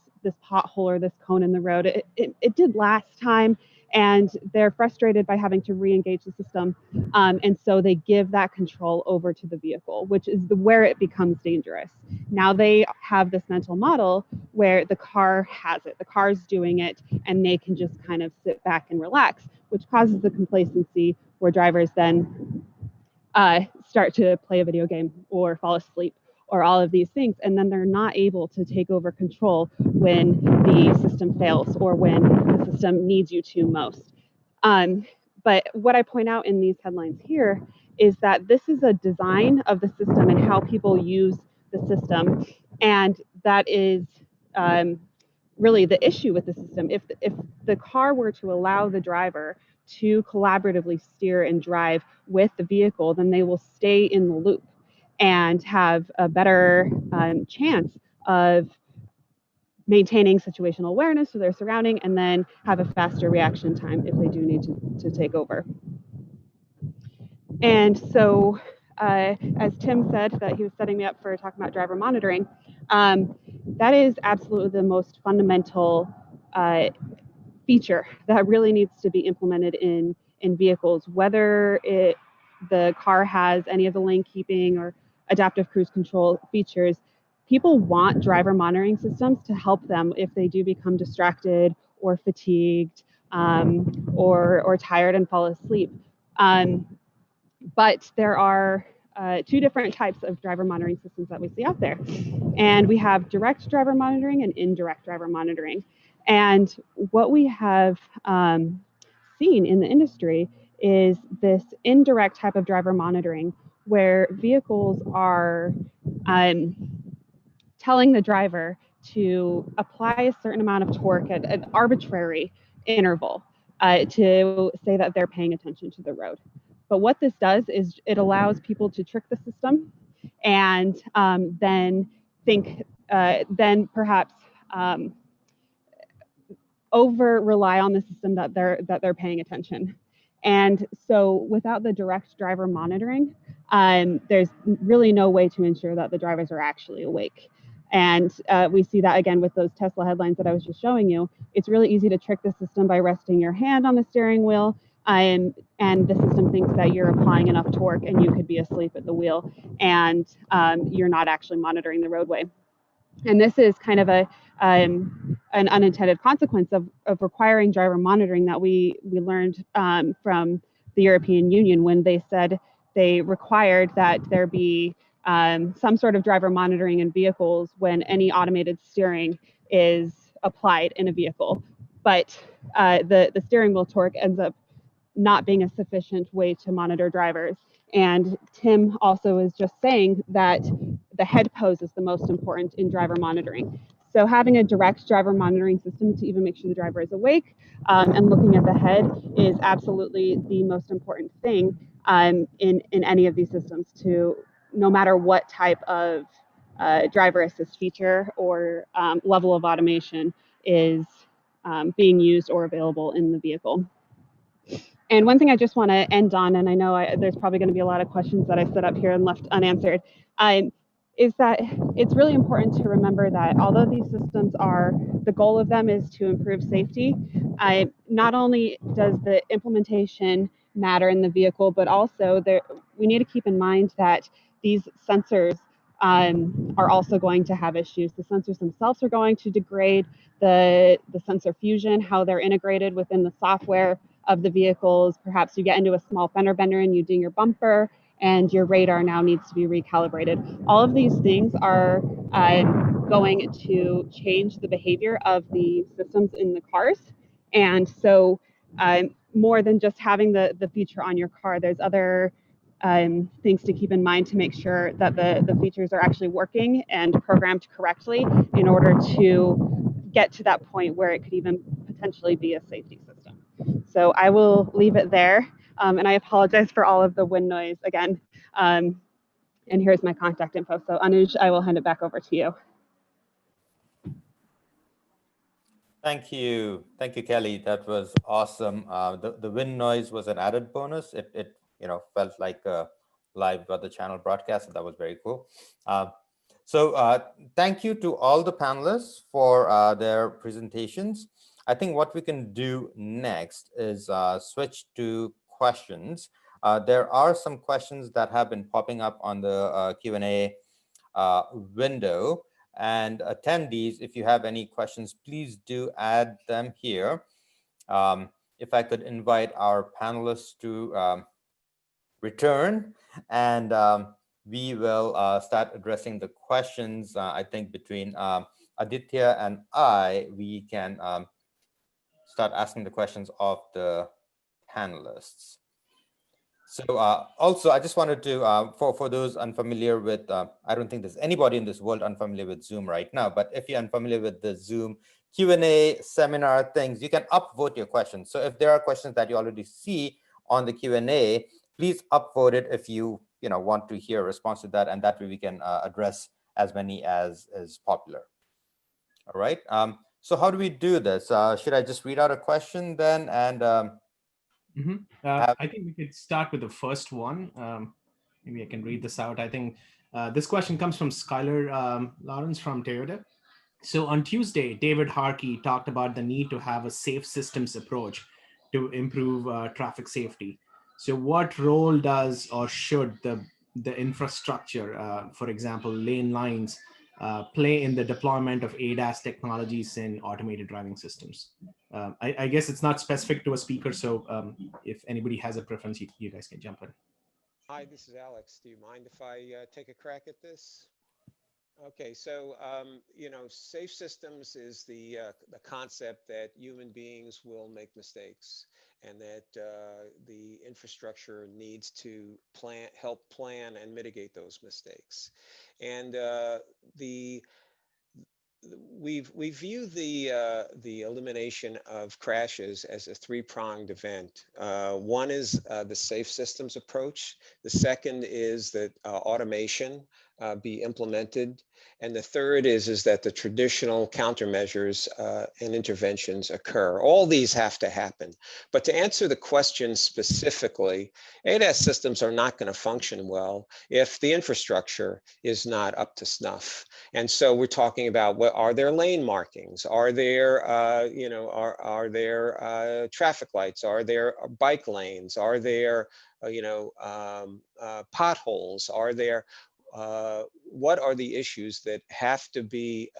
pothole or this cone in the road. It did last time, and they're frustrated by having to re-engage the system. And so they give that control over to the vehicle, which is where it becomes dangerous. Now they have this mental model where the car has it, the car's doing it, and they can just kind of sit back and relax, which causes the complacency where drivers then start to play a video game or fall asleep or all of these things, and then they're not able to take over control when the system fails or when the system needs you to most. But what I point out in these headlines here is that this is a design of the system and how people use the system, and that is really the issue with the system. If the car were to allow the driver to collaboratively steer and drive with the vehicle, then they will stay in the loop and have a better chance of maintaining situational awareness of their surrounding, and then have a faster reaction time if they do need to take over. And so as Tim said, that he was setting me up for talking about driver monitoring, that is absolutely the most fundamental feature that really needs to be implemented in vehicles, whether the car has any of the lane keeping or adaptive cruise control features. People want driver monitoring systems to help them if they do become distracted or fatigued, or tired and fall asleep. But there are two different types of driver monitoring systems that we see out there. And we have direct driver monitoring and indirect driver monitoring. And what we have seen in the industry is this indirect type of driver monitoring where vehicles are telling the driver to apply a certain amount of torque at an arbitrary interval to say that they're paying attention to the road. But what this does is it allows people to trick the system and then then perhaps over rely on the system that they're paying attention. And so without the direct driver monitoring, there's really no way to ensure that the drivers are actually awake. And we see that again with those Tesla headlines that I was just showing you. It's really easy to trick the system by resting your hand on the steering wheel, and the system thinks that you're applying enough torque and you could be asleep at the wheel, and you're not actually monitoring the roadway. And this is kind of an unintended consequence of requiring driver monitoring that we learned from the European Union when they said they required that there be some sort of driver monitoring in vehicles when any automated steering is applied in a vehicle. But the steering wheel torque ends up not being a sufficient way to monitor drivers. And Tim also is just saying that the head pose is the most important in driver monitoring. So having a direct driver monitoring system to even make sure the driver is awake and looking at the head is absolutely the most important thing in any of these systems, to no matter what type of driver assist feature or level of automation is being used or available in the vehicle. And one thing I just want to end on, and I know there's probably going to be a lot of questions that I set up here and left unanswered, is that it's really important to remember that although these systems the goal of them is to improve safety, not only does the implementation matter in the vehicle, but also we need to keep in mind that these sensors are also going to have issues. The sensors themselves are going to degrade. The sensor fusion, how they're integrated within the software of the vehicles. Perhaps you get into a small fender bender and you ding your bumper and your radar now needs to be recalibrated. All of these things are going to change the behavior of the systems in the cars. And so more than just having the feature on your car, there's other things to keep in mind to make sure that the features are actually working and programmed correctly in order to get to that point where it could even potentially be a safety system. So I will leave it there. And I apologize for all of the wind noise again. And here's my contact info. So Anuj, I will hand it back over to you. Thank you, Kelly. That was awesome. The wind noise was an added bonus. It felt like a live Weather Channel broadcast, and that was very cool. So thank you to all the panelists for their presentations. I think what we can do next is switch to questions. There are some questions that have been popping up on the Q&A window. And attendees, if you have any questions, please do add them here. If I could invite our panelists to return, and we will start addressing the questions. I think between Aditya and we can start asking the questions of the panelists. So also, I just wanted to, for those unfamiliar with, I don't think there's anybody in this world unfamiliar with Zoom right now, but if you're unfamiliar with the Zoom Q&A seminar things, you can upvote your questions. So if there are questions that you already see on the Q&A, please upvote it if you want to hear a response to that, and that way we can address as many as is popular. All right. So how do we do this? Should I just read out a question then? And I think we could start with the first one. maybe I can read this out. I think this question comes from Skylar Lawrence from Toyota. So on Tuesday, David Harkey talked about the need to have a safe systems approach to improve traffic safety. So what role does or should the infrastructure, for example, lane lines, play in the deployment of ADAS technologies in automated driving systems? I guess it's not specific to a speaker, so if anybody has a preference, you guys can jump in. Hi, this is Alex. Do you mind if I take a crack at this? Okay, so safe systems is the concept that human beings will make mistakes, and that the infrastructure needs to help plan and mitigate those mistakes. And the we view the elimination of crashes as a three-pronged event. One is the safe systems approach. The second is that automation be implemented, and the third is that the traditional countermeasures and interventions occur. All these have to happen. But to answer the question specifically, ADAS systems are not going to function well if the infrastructure is not up to snuff. And so we're talking about, what are there lane markings? Are there, are there traffic lights? Are there bike lanes? Are there, potholes? Are there, what are the issues that have to be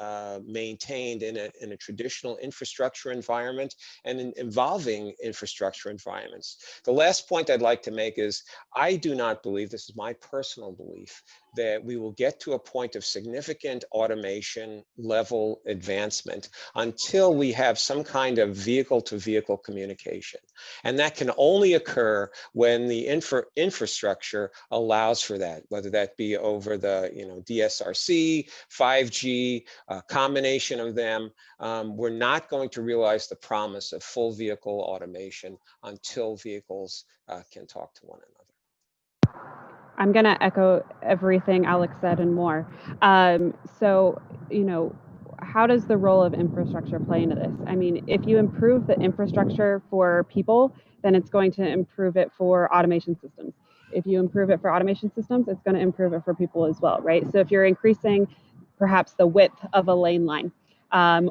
maintained in a traditional infrastructure environment and in involving infrastructure environments? The last point I'd like to make is, I do not believe, this is my personal belief, that we will get to a point of significant automation level advancement until we have some kind of vehicle-to-vehicle communication. And that can only occur when the infrastructure allows for that, whether that be over the DSRC, 5G, a combination of them. We're not going to realize the promise of full vehicle automation until vehicles can talk to one another. I'm going to echo everything Alex said and more. So, how does the role of infrastructure play into this? I mean, if you improve the infrastructure for people, then it's going to improve it for automation systems. If you improve it for automation systems, it's going to improve it for people as well, right? So if you're increasing perhaps the width of a lane line,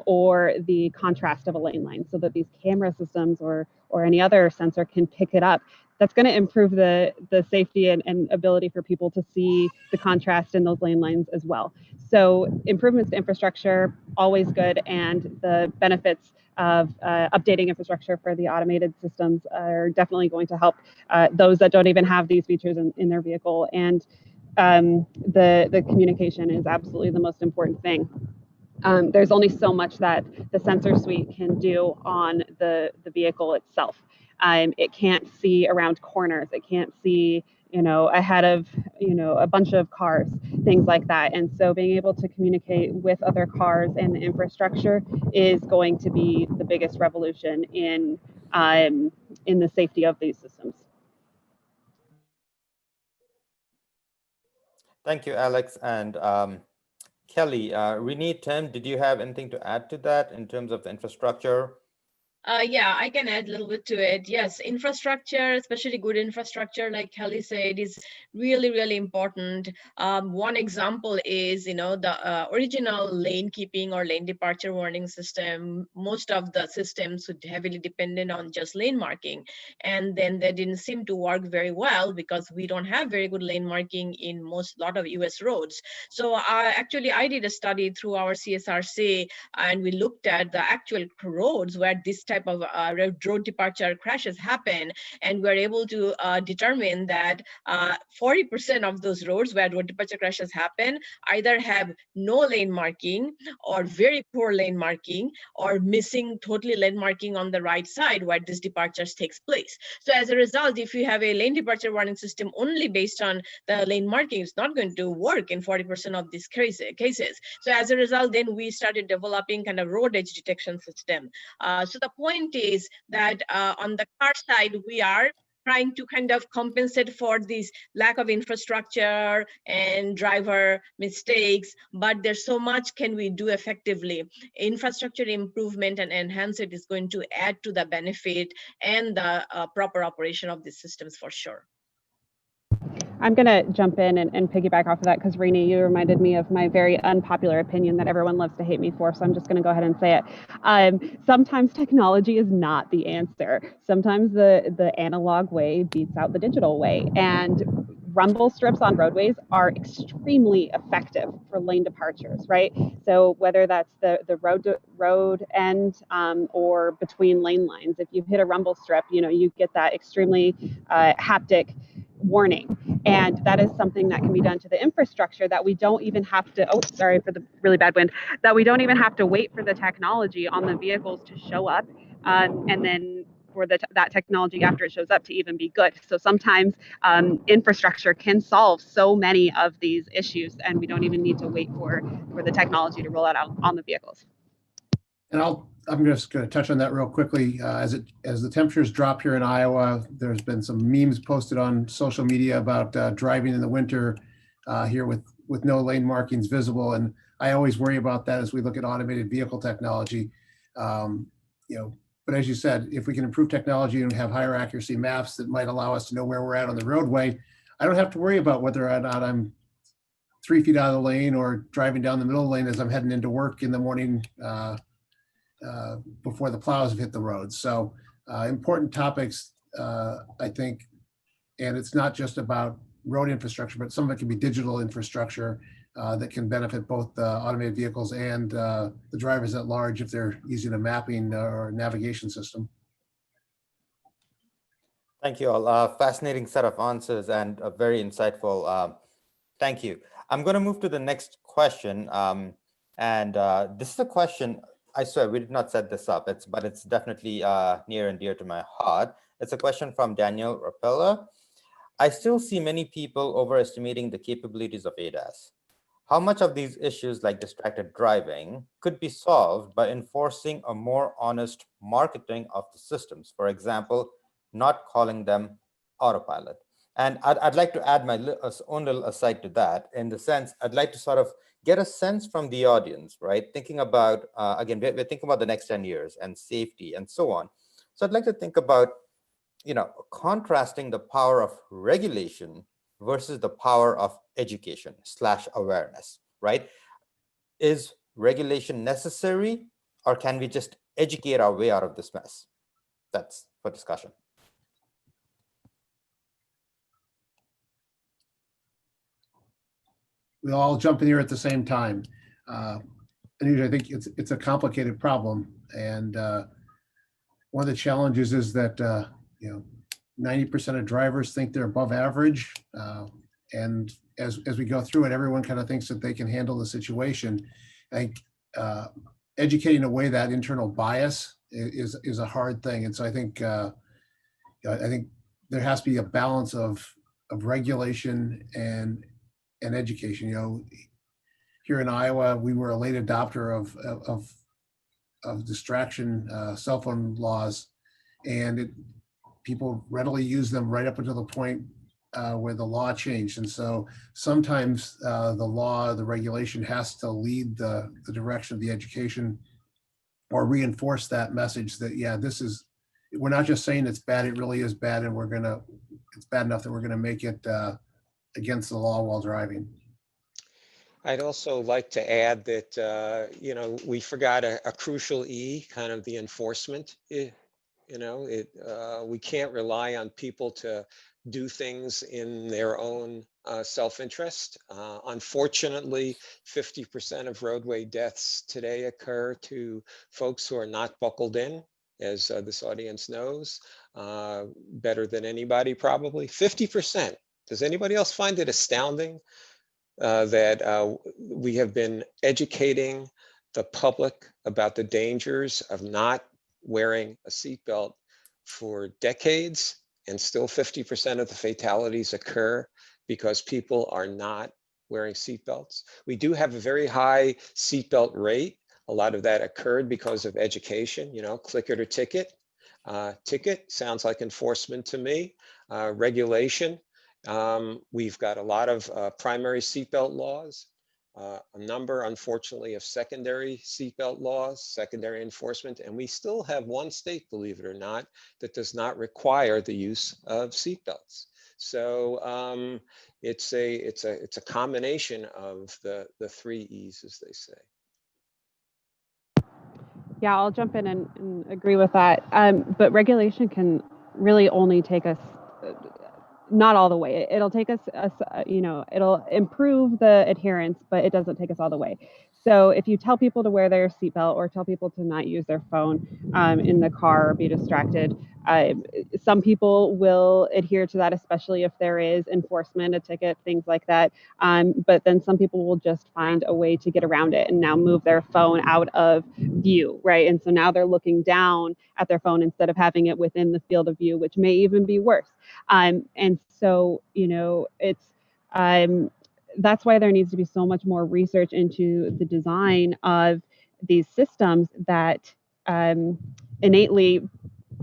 or the contrast of a lane line, so that these camera systems or any other sensor can pick it up, that's going to improve the safety and ability for people to see the contrast in those lane lines as well. So improvements to infrastructure, always good, and the benefits of updating infrastructure for the automated systems are definitely going to help those that don't even have these features in their vehicle. And the communication is absolutely the most important thing. There's only so much that the sensor suite can do on the vehicle itself. It can't see around corners. It can't see, ahead of, a bunch of cars, things like that. And so being able to communicate with other cars and the infrastructure is going to be the biggest revolution in the safety of these systems. Thank you, Alex. And Kelly, Rini, Tim, did you have anything to add to that in terms of the infrastructure? Yeah, I can add a little bit to it. Yes, infrastructure, especially good infrastructure, like Kelly said, is really, really important. One example is, the original lane keeping or lane departure warning system. Most of the systems would heavily dependent on just lane marking. And then they didn't seem to work very well because we don't have very good lane marking in lot of US roads. So I did a study through our CSRC, and we looked at the actual roads where this type of road departure crashes happen, and we're able to determine that 40% of those roads where road departure crashes happen either have no lane marking or very poor lane marking or missing totally lane marking on the right side where this departures takes place. So as a result, if you have a lane departure warning system only based on the lane marking, it's not going to work in 40% of these cases. So as a result, then we started developing kind of road edge detection system. So the point is that on the car side, we are trying to kind of compensate for this lack of infrastructure and driver mistakes, but there's so much can we do effectively. Infrastructure improvement and enhance it is going to add to the benefit and the proper operation of these systems for sure. I'm going to jump in and piggyback off of that because, Rini, you reminded me of my very unpopular opinion that everyone loves to hate me for. So I'm just going to go ahead and say it. Sometimes technology is not the answer. Sometimes the analog way beats out the digital way. And rumble strips on roadways are extremely effective for lane departures, right? So whether that's the road end or between lane lines, if you hit a rumble strip, you get that extremely haptic warning. And that is something that can be done to the infrastructure that we don't even have to, oh, sorry for the really bad wind, that we don't even have to wait for the technology on the vehicles to show up. And then for that technology after it shows up to even be good. So sometimes infrastructure can solve so many of these issues, and we don't even need to wait for the technology to roll it out on the vehicles. And I'm just going to touch on that real quickly. As the temperatures drop here in Iowa, there's been some memes posted on social media about driving in the winter here with no lane markings visible. And I always worry about that as we look at automated vehicle technology. But as you said, if we can improve technology and have higher accuracy maps that might allow us to know where we're at on the roadway, I don't have to worry about whether or not I'm 3 feet out of the lane or driving down the middle lane as I'm heading into work in the morning before the plows have hit the road. So important topics, I think, and it's not just about road infrastructure, but some of it can be digital infrastructure that can benefit both automated vehicles and the drivers at large if they're using a mapping or navigation system. Thank you all. Fascinating set of answers and very insightful. Thank you. I'm going to move to the next question. This is a question, I swear we did not set this up, but it's definitely near and dear to my heart. It's a question from Daniel Rapella. I still see many people overestimating the capabilities of ADAS. How much of these issues like distracted driving could be solved by enforcing a more honest marketing of the systems? For example, not calling them autopilot. And I'd like to add my own little aside to that, in the sense, I'd like to sort of get a sense from the audience, right? Thinking about, again, we're thinking about the next 10 years and safety and so on. So I'd like to think about, contrasting the power of regulation versus the power of education / awareness, right? Is regulation necessary, or can we just educate our way out of this mess? That's for discussion. We'll all jump in here at the same time. Anuj, I think it's a complicated problem. And one of the challenges is that, 90% of drivers think they're above average. And as we go through it, everyone kind of thinks that they can handle the situation. I think educating away that internal bias is a hard thing. And so I think there has to be a balance of regulation and education. Here in Iowa, we were a late adopter of distraction cell phone laws, and people readily use them right up until the point where the law changed. And so sometimes the regulation has to lead the direction of the education or reinforce that message that, yeah, we're not just saying it's bad, it really is bad, and it's bad enough that we're gonna make it against the law while driving. I'd also like to add that, we forgot a crucial E, kind of the enforcement. We can't rely on people to do things in their own self-interest. Unfortunately, 50% of roadway deaths today occur to folks who are not buckled in, as this audience knows, better than anybody probably. 50%. Does anybody else find it astounding that we have been educating the public about the dangers of not wearing a seatbelt for decades, and still 50% of the fatalities occur because people are not wearing seatbelts? We do have a very high seatbelt rate. A lot of that occurred because of education, click it or ticket. Ticket sounds like enforcement to me. Regulation. We've got a lot of primary seatbelt laws, a number, unfortunately, of secondary seatbelt laws, secondary enforcement, and we still have one state, believe it or not, that does not require the use of seatbelts. So it's a combination of the three E's, as they say. Yeah, I'll jump in and agree with that. But regulation can really only take us not all the way. It'll take us, it'll improve the adherence, but it doesn't take us all the way. So if you tell people to wear their seatbelt or tell people to not use their phone in the car or be distracted, some people will adhere to that, especially if there is enforcement, a ticket, things like that. But then some people will just find a way to get around it and now move their phone out of view, right? And so now they're looking down at their phone instead of having it within the field of view, which may even be worse. And so, that's why there needs to be so much more research into the design of these systems that innately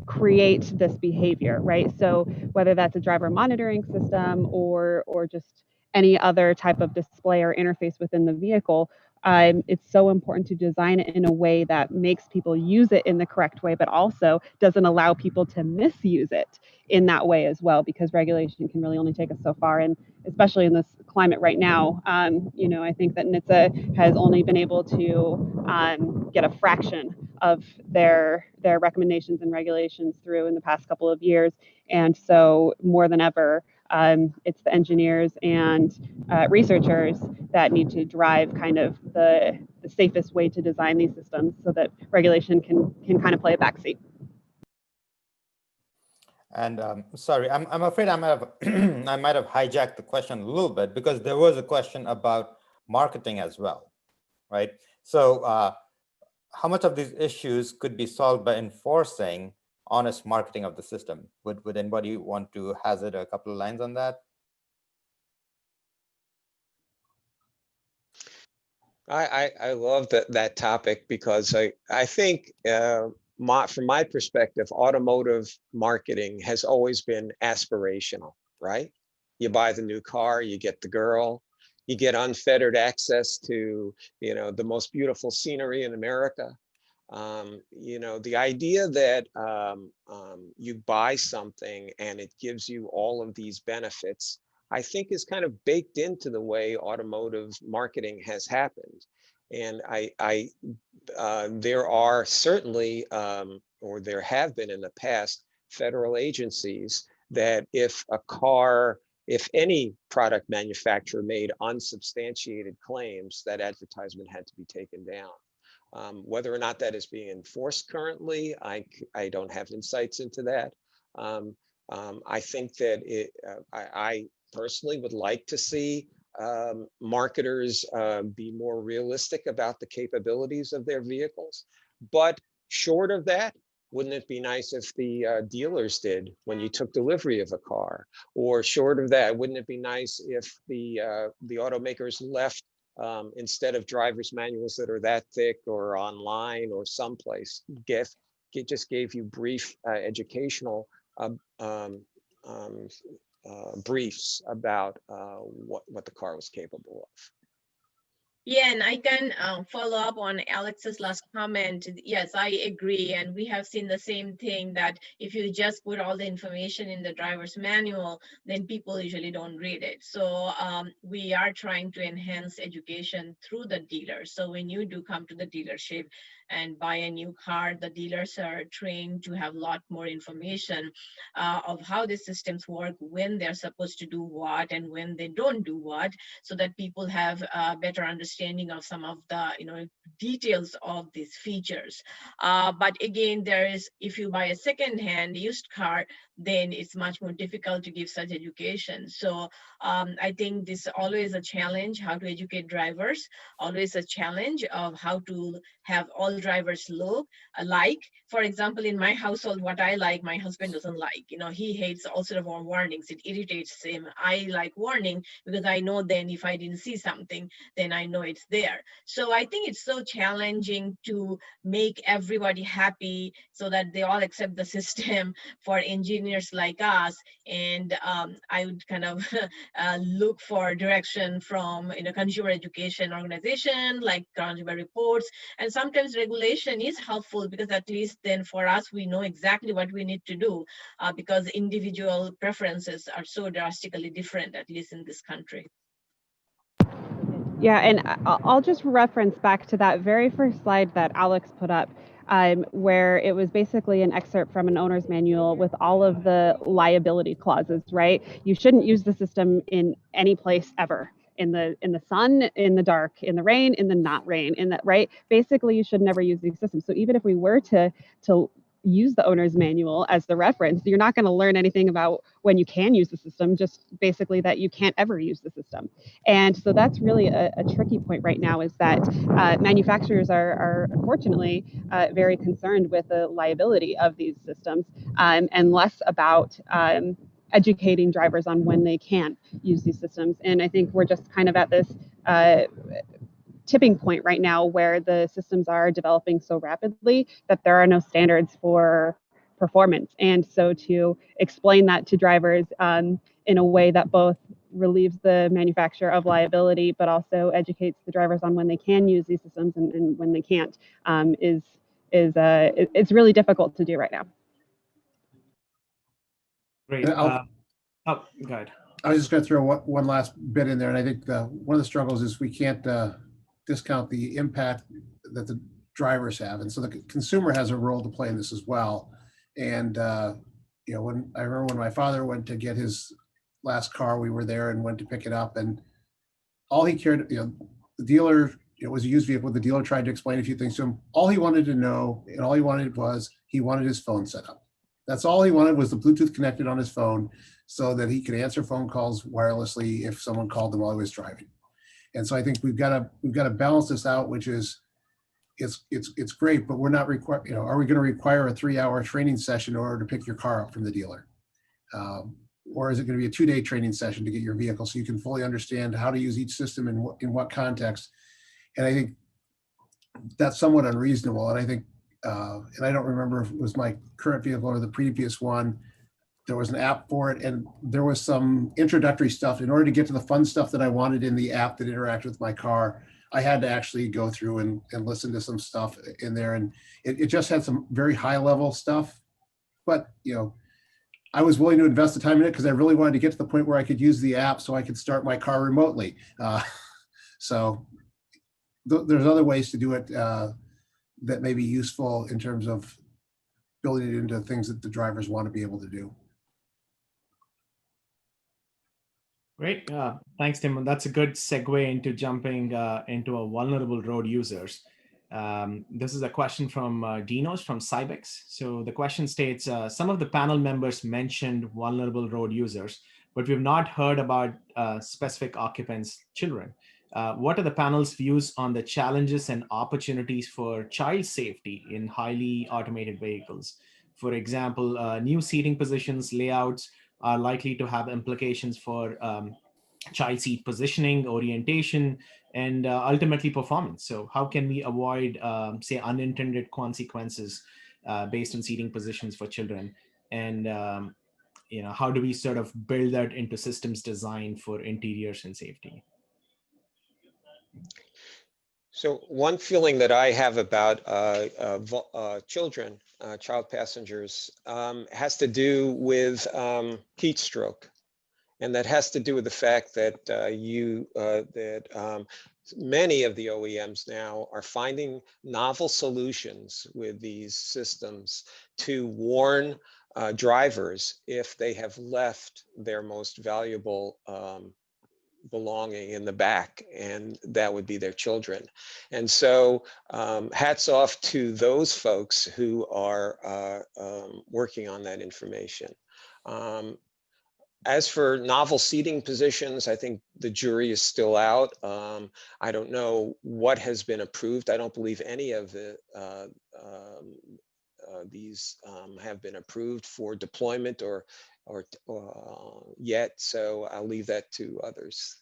create this behavior, right? So whether that's a driver monitoring system or just any other type of display or interface within the vehicle, it's so important to design it in a way that makes people use it in the correct way, but also doesn't allow people to misuse it in that way as well, because regulation can really only take us so far. And especially in this climate right now, I think that NHTSA has only been able to get a fraction of their recommendations and regulations through in the past couple of years. And so more than ever, it's the engineers and researchers that need to drive kind of the safest way to design these systems so that regulation can kind of play a backseat. And sorry, I'm afraid I might have I might have hijacked the question a little bit, because there was a question about marketing as well, right? So how much of these issues could be solved by enforcing honest marketing of the system? Would anybody want to hazard a couple of lines on that? I love that topic, because I think from my perspective, automotive marketing has always been aspirational, right? You buy the new car, you get the girl, you get unfettered access to the most beautiful scenery in America. The idea that you buy something and it gives you all of these benefits, I think is kind of baked into the way automotive marketing has happened. And there are certainly, or there have been in the past, federal agencies that if any product manufacturer made unsubstantiated claims, that advertisement had to be taken down. Whether or not that is being enforced currently, I don't have insights into that. I think that I personally would like to see marketers be more realistic about the capabilities of their vehicles. But short of that, wouldn't it be nice if the dealers did when you took delivery of a car? Or short of that, wouldn't it be nice if the automakers left, instead of driver's manuals that are that thick or online or someplace, just gave you brief educational um, um, briefs about what the car was capable of. Yeah, and I can follow up on Alex's last comment. Yes, I agree. And we have seen the same thing, that if you just put all the information in the driver's manual, then people usually don't read it. So we are trying to enhance education through the dealers. So when you do come to the dealership and buy a new car, the dealers are trained to have a lot more information of how the systems work, when they're supposed to do what and when they don't do what, so that people have a better understanding of some of the details of these features. But again, if you buy a second-hand used car, then it's much more difficult to give such education. So I think this is always a challenge, how to educate drivers, always a challenge of how to have all drivers look alike. For example, in my household, what I like, my husband doesn't like. He hates all sort of warnings. It irritates him. I like warning because I know then if I didn't see something, then I know it's there. So I think it's so challenging to make everybody happy so that they all accept the system for engineers like us. And I would kind of look for direction from consumer education organization like Consumer Reports, and sometimes regulation is helpful, because at least then for us, we know exactly what we need to do, because individual preferences are so drastically different, at least in this country. Yeah, and I'll just reference back to that very first slide that Alex put up, where it was basically an excerpt from an owner's manual with all of the liability clauses, right? You shouldn't use the system in any place ever. In the sun, in the dark, in the rain, in the not rain, in that, right? Basically, you should never use these systems. So even if we were to use the owner's manual as the reference, you're not going to learn anything about when you can use the system, just basically that you can't ever use the system. And so that's really a tricky point right now, is that manufacturers are unfortunately very concerned with the liability of these systems, and less about educating drivers on when they can use these systems. And I think we're just kind of at this tipping point right now where the systems are developing so rapidly that there are no standards for performance. And so to explain that to drivers in a way that both relieves the manufacturer of liability, but also educates the drivers on when they can use these systems and when they can't, it's really difficult to do right now. Great. Oh, go ahead. I was just going to throw one last bit in there, and I think one of the struggles is we can't discount the impact that the drivers have, and so the consumer has a role to play in this as well. And when I remember when my father went to get his last car, we were there and went to pick it up, and all he cared, the dealer, it was a used vehicle. The dealer tried to explain a few things to him. All he wanted to know, and all he wanted was he wanted his phone set up. That's all he wanted, was the Bluetooth connected on his phone so that he could answer phone calls wirelessly if someone called him while he was driving. And so I think we've got to balance this out, which is it's great, but we're not required. Are we going to require a 3-hour training session in order to pick your car up from the dealer? Or is it going to be a 2-day training session to get your vehicle so you can fully understand how to use each system in what context? And I think that's somewhat unreasonable. And I think, and I don't remember if it was my current vehicle or the previous one, there was an app for it, and there was some introductory stuff. In order to get to the fun stuff that I wanted in the app that interacted with my car, I had to actually go through and listen to some stuff in there. And it just had some very high level stuff. But, I was willing to invest the time in it because I really wanted to get to the point where I could use the app so I could start my car remotely. So there's other ways to do it that may be useful in terms of building it into things that the drivers want to be able to do. Great. Thanks, Tim. That's a good segue into jumping into a vulnerable road users. This is a question from Dinos from Cybex. So the question states, some of the panel members mentioned vulnerable road users, but we've not heard about specific occupants' children. What are the panel's views on the challenges and opportunities for child safety in highly automated vehicles? For example, new seating positions, layouts are likely to have implications for child seat positioning, orientation, and ultimately performance. So how can we avoid, say, unintended consequences based on seating positions for children? And how do we sort of build that into systems design for interiors and safety? So one feeling that I have about children, child passengers, has to do with heat stroke. And that has to do with the fact that many of the OEMs now are finding novel solutions with these systems to warn drivers if they have left their most valuable belonging in the back, and that would be their children. And so hats off to those folks who are working on that information. As for novel seating positions, I think the jury is still out. I don't know what has been approved. I don't believe any of these have been approved for deployment or yet, so I'll leave that to others.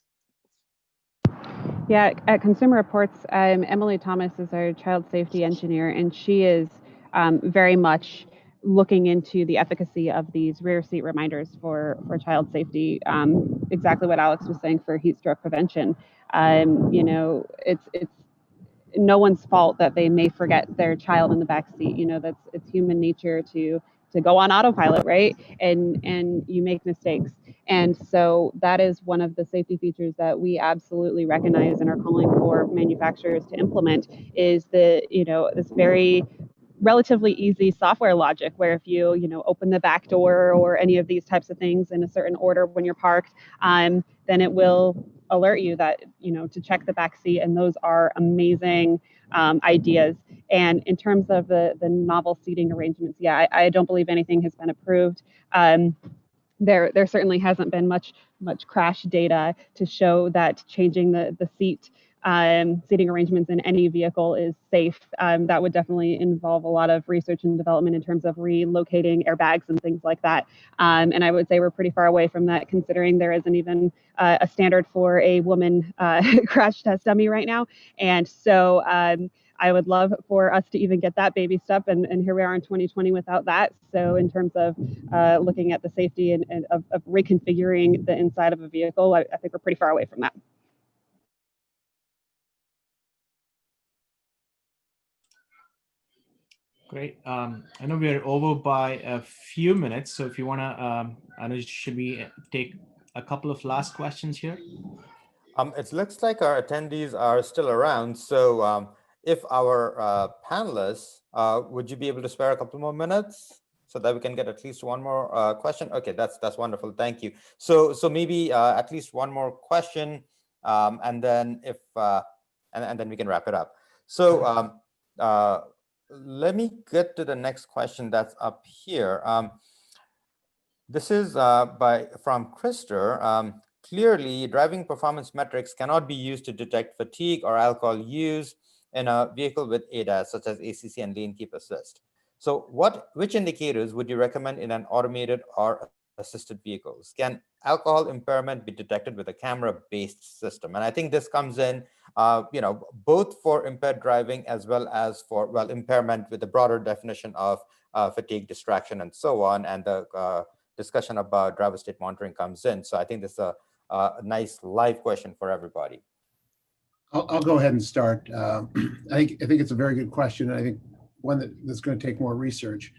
Yeah, at Consumer Reports, Emily Thomas is our child safety engineer, and she is very much looking into the efficacy of these rear seat reminders for child safety. Exactly what Alex was saying for heat stroke prevention. no one's fault that they may forget their child in the back seat. It's human nature to go on autopilot, right? And you make mistakes. And so that is one of the safety features that we absolutely recognize and are calling for manufacturers to implement, is this very relatively easy software logic, where if you open the back door or any of these types of things in a certain order when you're parked, then it will alert you that to check the back seat. And those are amazing ideas. And in terms of the novel seating arrangements, yeah, I don't believe anything has been approved. There certainly hasn't been much crash data to show that changing the seating arrangements in any vehicle is safe. That would definitely involve a lot of research and development in terms of relocating airbags and things like that. And I would say we're pretty far away from that, considering there isn't even a standard for a woman crash test dummy right now. And so I would love for us to even get that baby step, and here we are in 2020 without that. So in terms of looking at the safety and of reconfiguring the inside of a vehicle, I think we're pretty far away from that. Great. I know we are over by a few minutes, so if you want to, Anuj, should we take a couple of last questions here? It looks like our attendees are still around. So if our panelists, would you be able to spare a couple more minutes so that we can get at least one more question? Okay, that's wonderful. Thank you. So maybe at least one more question, and then if and then we can wrap it up. So let me get to the next question that's up here. This is from Krister. Clearly, driving performance metrics cannot be used to detect fatigue or alcohol use in a vehicle with ADAS, such as ACC and lane keep assist. So which indicators would you recommend in an automated or assisted vehicles? Can alcohol impairment be detected with a camera-based system? And I think this comes in, both for impaired driving as well as for, impairment with the broader definition of fatigue, distraction, and so on, and the discussion about driver state monitoring comes in. So I think this is a nice live question for everybody. I'll go ahead and start. I think it's a very good question. And I think one that's going to take more research.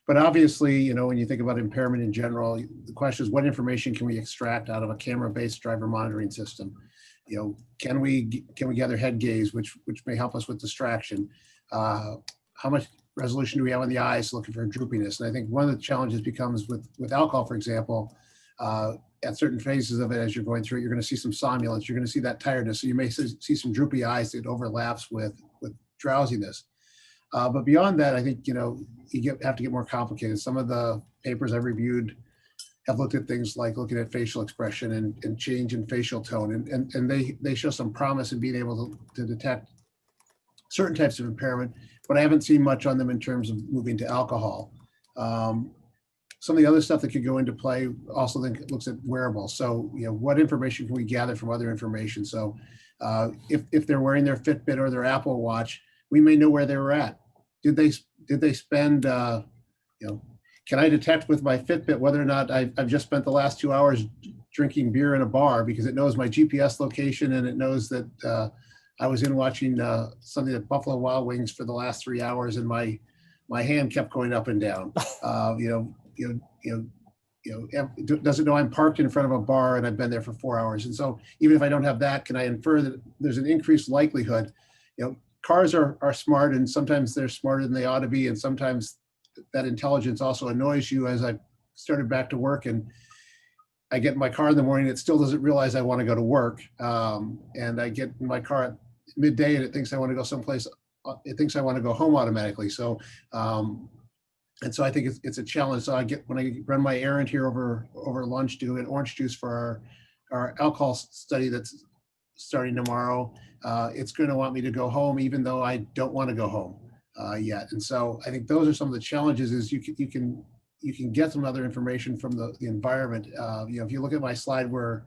But obviously, when you think about impairment in general, the question is, what information can we extract out of a camera-based driver monitoring system? Can we gather head gaze, which may help us with distraction? How much resolution do we have on the eyes, looking for droopiness? And I think one of the challenges becomes with alcohol, for example, at certain phases of it, as you're going through it, you're going to see some somnolence, you're going to see that tiredness. So you may see some droopy eyes that overlaps with drowsiness. But beyond that, I think, you have to get more complicated. Some of the papers I've reviewed have looked at things like looking at facial expression and change in facial tone. And they show some promise in being able to detect certain types of impairment, but I haven't seen much on them in terms of moving to alcohol. Some of the other stuff that could go into play also then looks at wearables. So, what information can we gather from other information? So if they're wearing their Fitbit or their Apple Watch, we may know where they were at. Did they spend, can I detect with my Fitbit whether or not I've just spent the last 2 hours drinking beer in a bar, because it knows my GPS location and it knows that I was in watching something at Buffalo Wild Wings for the last 3 hours, and my hand kept going up and down. Does it know I'm parked in front of a bar and I've been there for 4 hours? And so even if I don't have that, can I infer that there's an increased likelihood? Cars are smart, and sometimes they're smarter than they ought to be, and sometimes that intelligence also annoys you. As I started back to work, and I get in my car in the morning, it still doesn't realize I want to go to work, and I get in my car at midday and it thinks I want to go someplace. It thinks I want to go home automatically. So and so I think it's a challenge. So when I run my errand here over lunch, do an orange juice for our alcohol study that's starting tomorrow, it's going to want me to go home, even though I don't want to go home yet. And so I think those are some of the challenges. Is you can get some other information from the environment. If you look at my slide where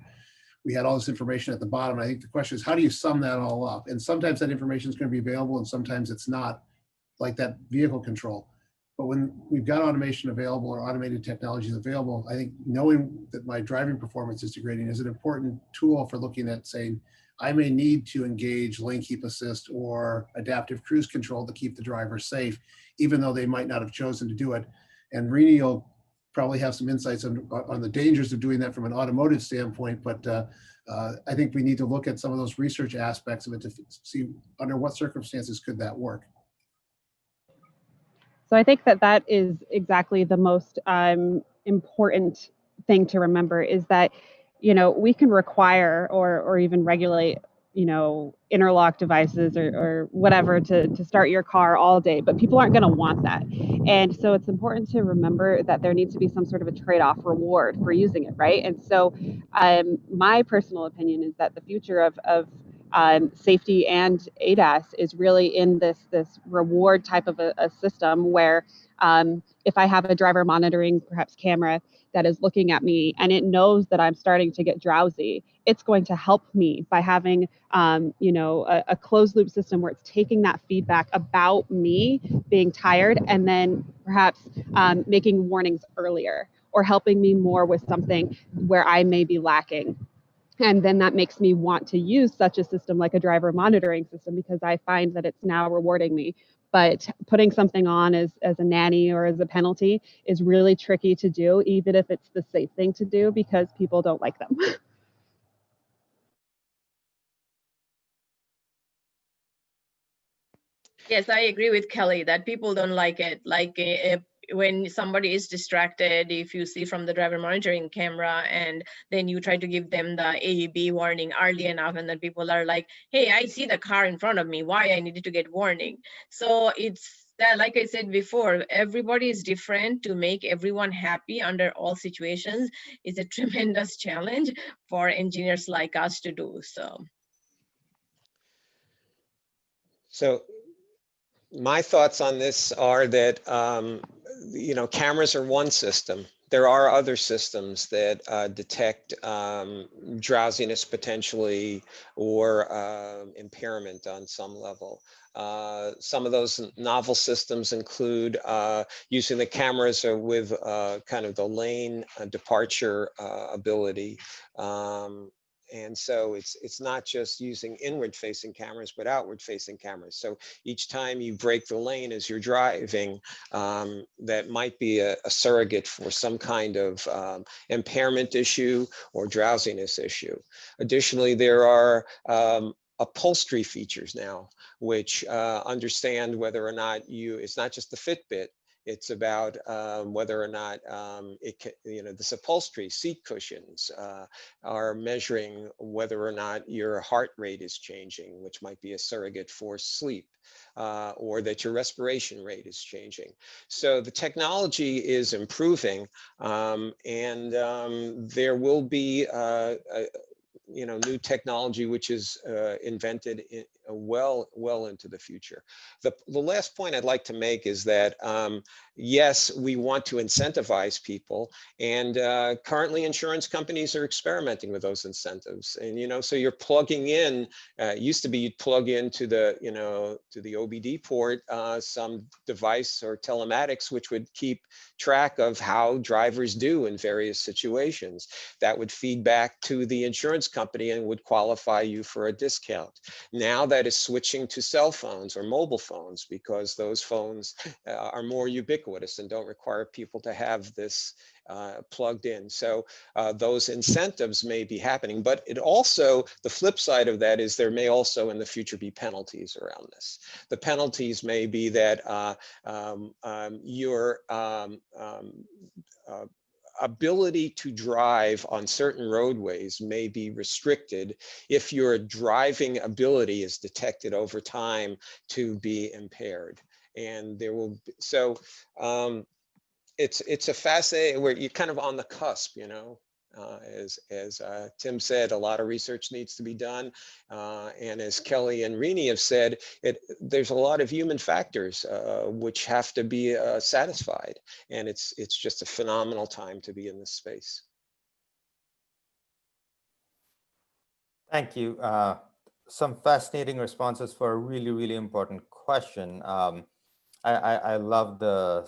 we had all this information at the bottom, I think the question is, how do you sum that all up? And sometimes that information is going to be available, and sometimes it's not, like that vehicle control. But when we've got automation available or automated technologies available, I think knowing that my driving performance is degrading is an important tool for looking at saying, I may need to engage lane keep assist or adaptive cruise control to keep the driver safe, even though they might not have chosen to do it. And Rini will probably have some insights on the dangers of doing that from an automotive standpoint, but I think we need to look at some of those research aspects of it to see under what circumstances could that work. So I think that that is exactly the most important thing to remember is that, we can require or even regulate, interlock devices or whatever to start your car all day, but people aren't going to want that. And so it's important to remember that there needs to be some sort of a trade-off reward for using it, right? And so my personal opinion is that the future of safety and ADAS is really in this reward type of a system where if I have a driver monitoring perhaps camera that is looking at me and it knows that I'm starting to get drowsy, it's going to help me by having a closed loop system where it's taking that feedback about me being tired and then perhaps making warnings earlier or helping me more with something where I may be lacking. And then that makes me want to use such a system like a driver monitoring system because I find that it's now rewarding me. But putting something on as a nanny or as a penalty is really tricky to do, even if it's the safe thing to do, because people don't like them. Yes, I agree with Kelly that people don't like it. Like when somebody is distracted, if you see from the driver monitoring camera and then you try to give them the AEB warning early enough, and then people are like, hey, I see the car in front of me, why I needed to get warning? So it's that, like I said before, everybody is different. To make everyone happy under all situations is a tremendous challenge for engineers like us to do. So my thoughts on this are that, cameras are one system. There are other systems that detect drowsiness potentially or impairment on some level. Some of those novel systems include using the cameras with kind of the lane departure ability. And so it's not just using inward facing cameras, but outward facing cameras. So each time you break the lane as you're driving, that might be a surrogate for some kind of impairment issue or drowsiness issue. Additionally, there are upholstery features now, which understand whether or not it's not just the Fitbit, it's about whether or not this upholstery, seat cushions are measuring whether or not your heart rate is changing, which might be a surrogate for sleep, or that your respiration rate is changing. So the technology is improving, and there will be new technology which is invented well into the future. The last point I'd like to make is that yes, we want to incentivize people, and currently insurance companies are experimenting with those incentives. And so you're plugging in. Used to be you'd plug into the to the OBD port some device or telematics which would keep track of how drivers do in various situations. That would feed back to the insurance company and would qualify you for a discount. Now that is switching to cell phones or mobile phones because those phones are more ubiquitous and don't require people to have this plugged in. So those incentives may be happening, but it also, the flip side of that is there may also in the future be penalties around this. The penalties may be that your ability to drive on certain roadways may be restricted if your driving ability is detected over time to be impaired. And there will be, so it's a fascinating, where you're kind of on the cusp, as Tim said, a lot of research needs to be done. And as Kelly and Rini have said, there's a lot of human factors which have to be satisfied. And it's just a phenomenal time to be in this space. Thank you. Some fascinating responses for a really, really important question. I love the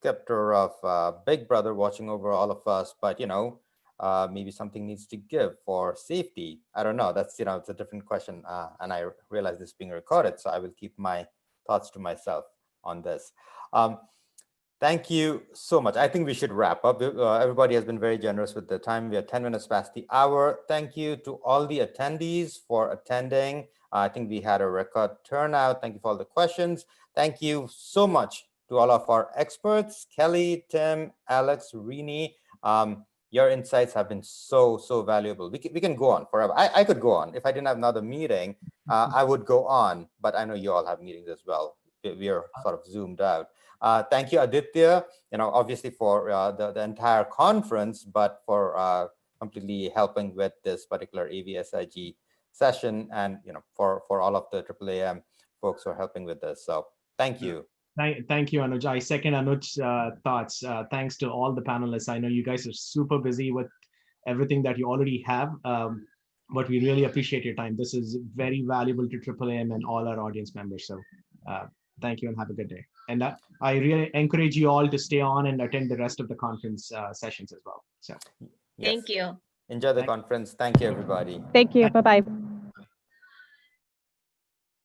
scepter of Big Brother watching over all of us, but maybe something needs to give for safety. I don't know. That's, it's a different question. And I realize this is being recorded, so I will keep my thoughts to myself on this. Thank you so much. I think we should wrap up. Everybody has been very generous with the time. We are 10 minutes past the hour. Thank you to all the attendees for attending. I think we had a record turnout. Thank you for all the questions. Thank you so much to all of our experts, Kelly, Tim, Alex, Rini. Your insights have been so valuable. We can go on forever. I could go on. If I didn't have another meeting, I would go on, but I know you all have meetings as well. We are sort of zoomed out. Thank you, Aditya, obviously for the entire conference, but for completely helping with this particular AVSIG session, and for all of the AAAM folks who are helping with this. So thank you. Thank you, Anuj. I second Anuj's thoughts. Thanks to all the panelists. I know you guys are super busy with everything that you already have, but we really appreciate your time. This is very valuable to AAAM and all our audience members. So thank you and have a good day. And I really encourage you all to stay on and attend the rest of the conference sessions as well. So yes. Thank you. Enjoy the conference. Thank you, everybody. Thank you. Bye-bye.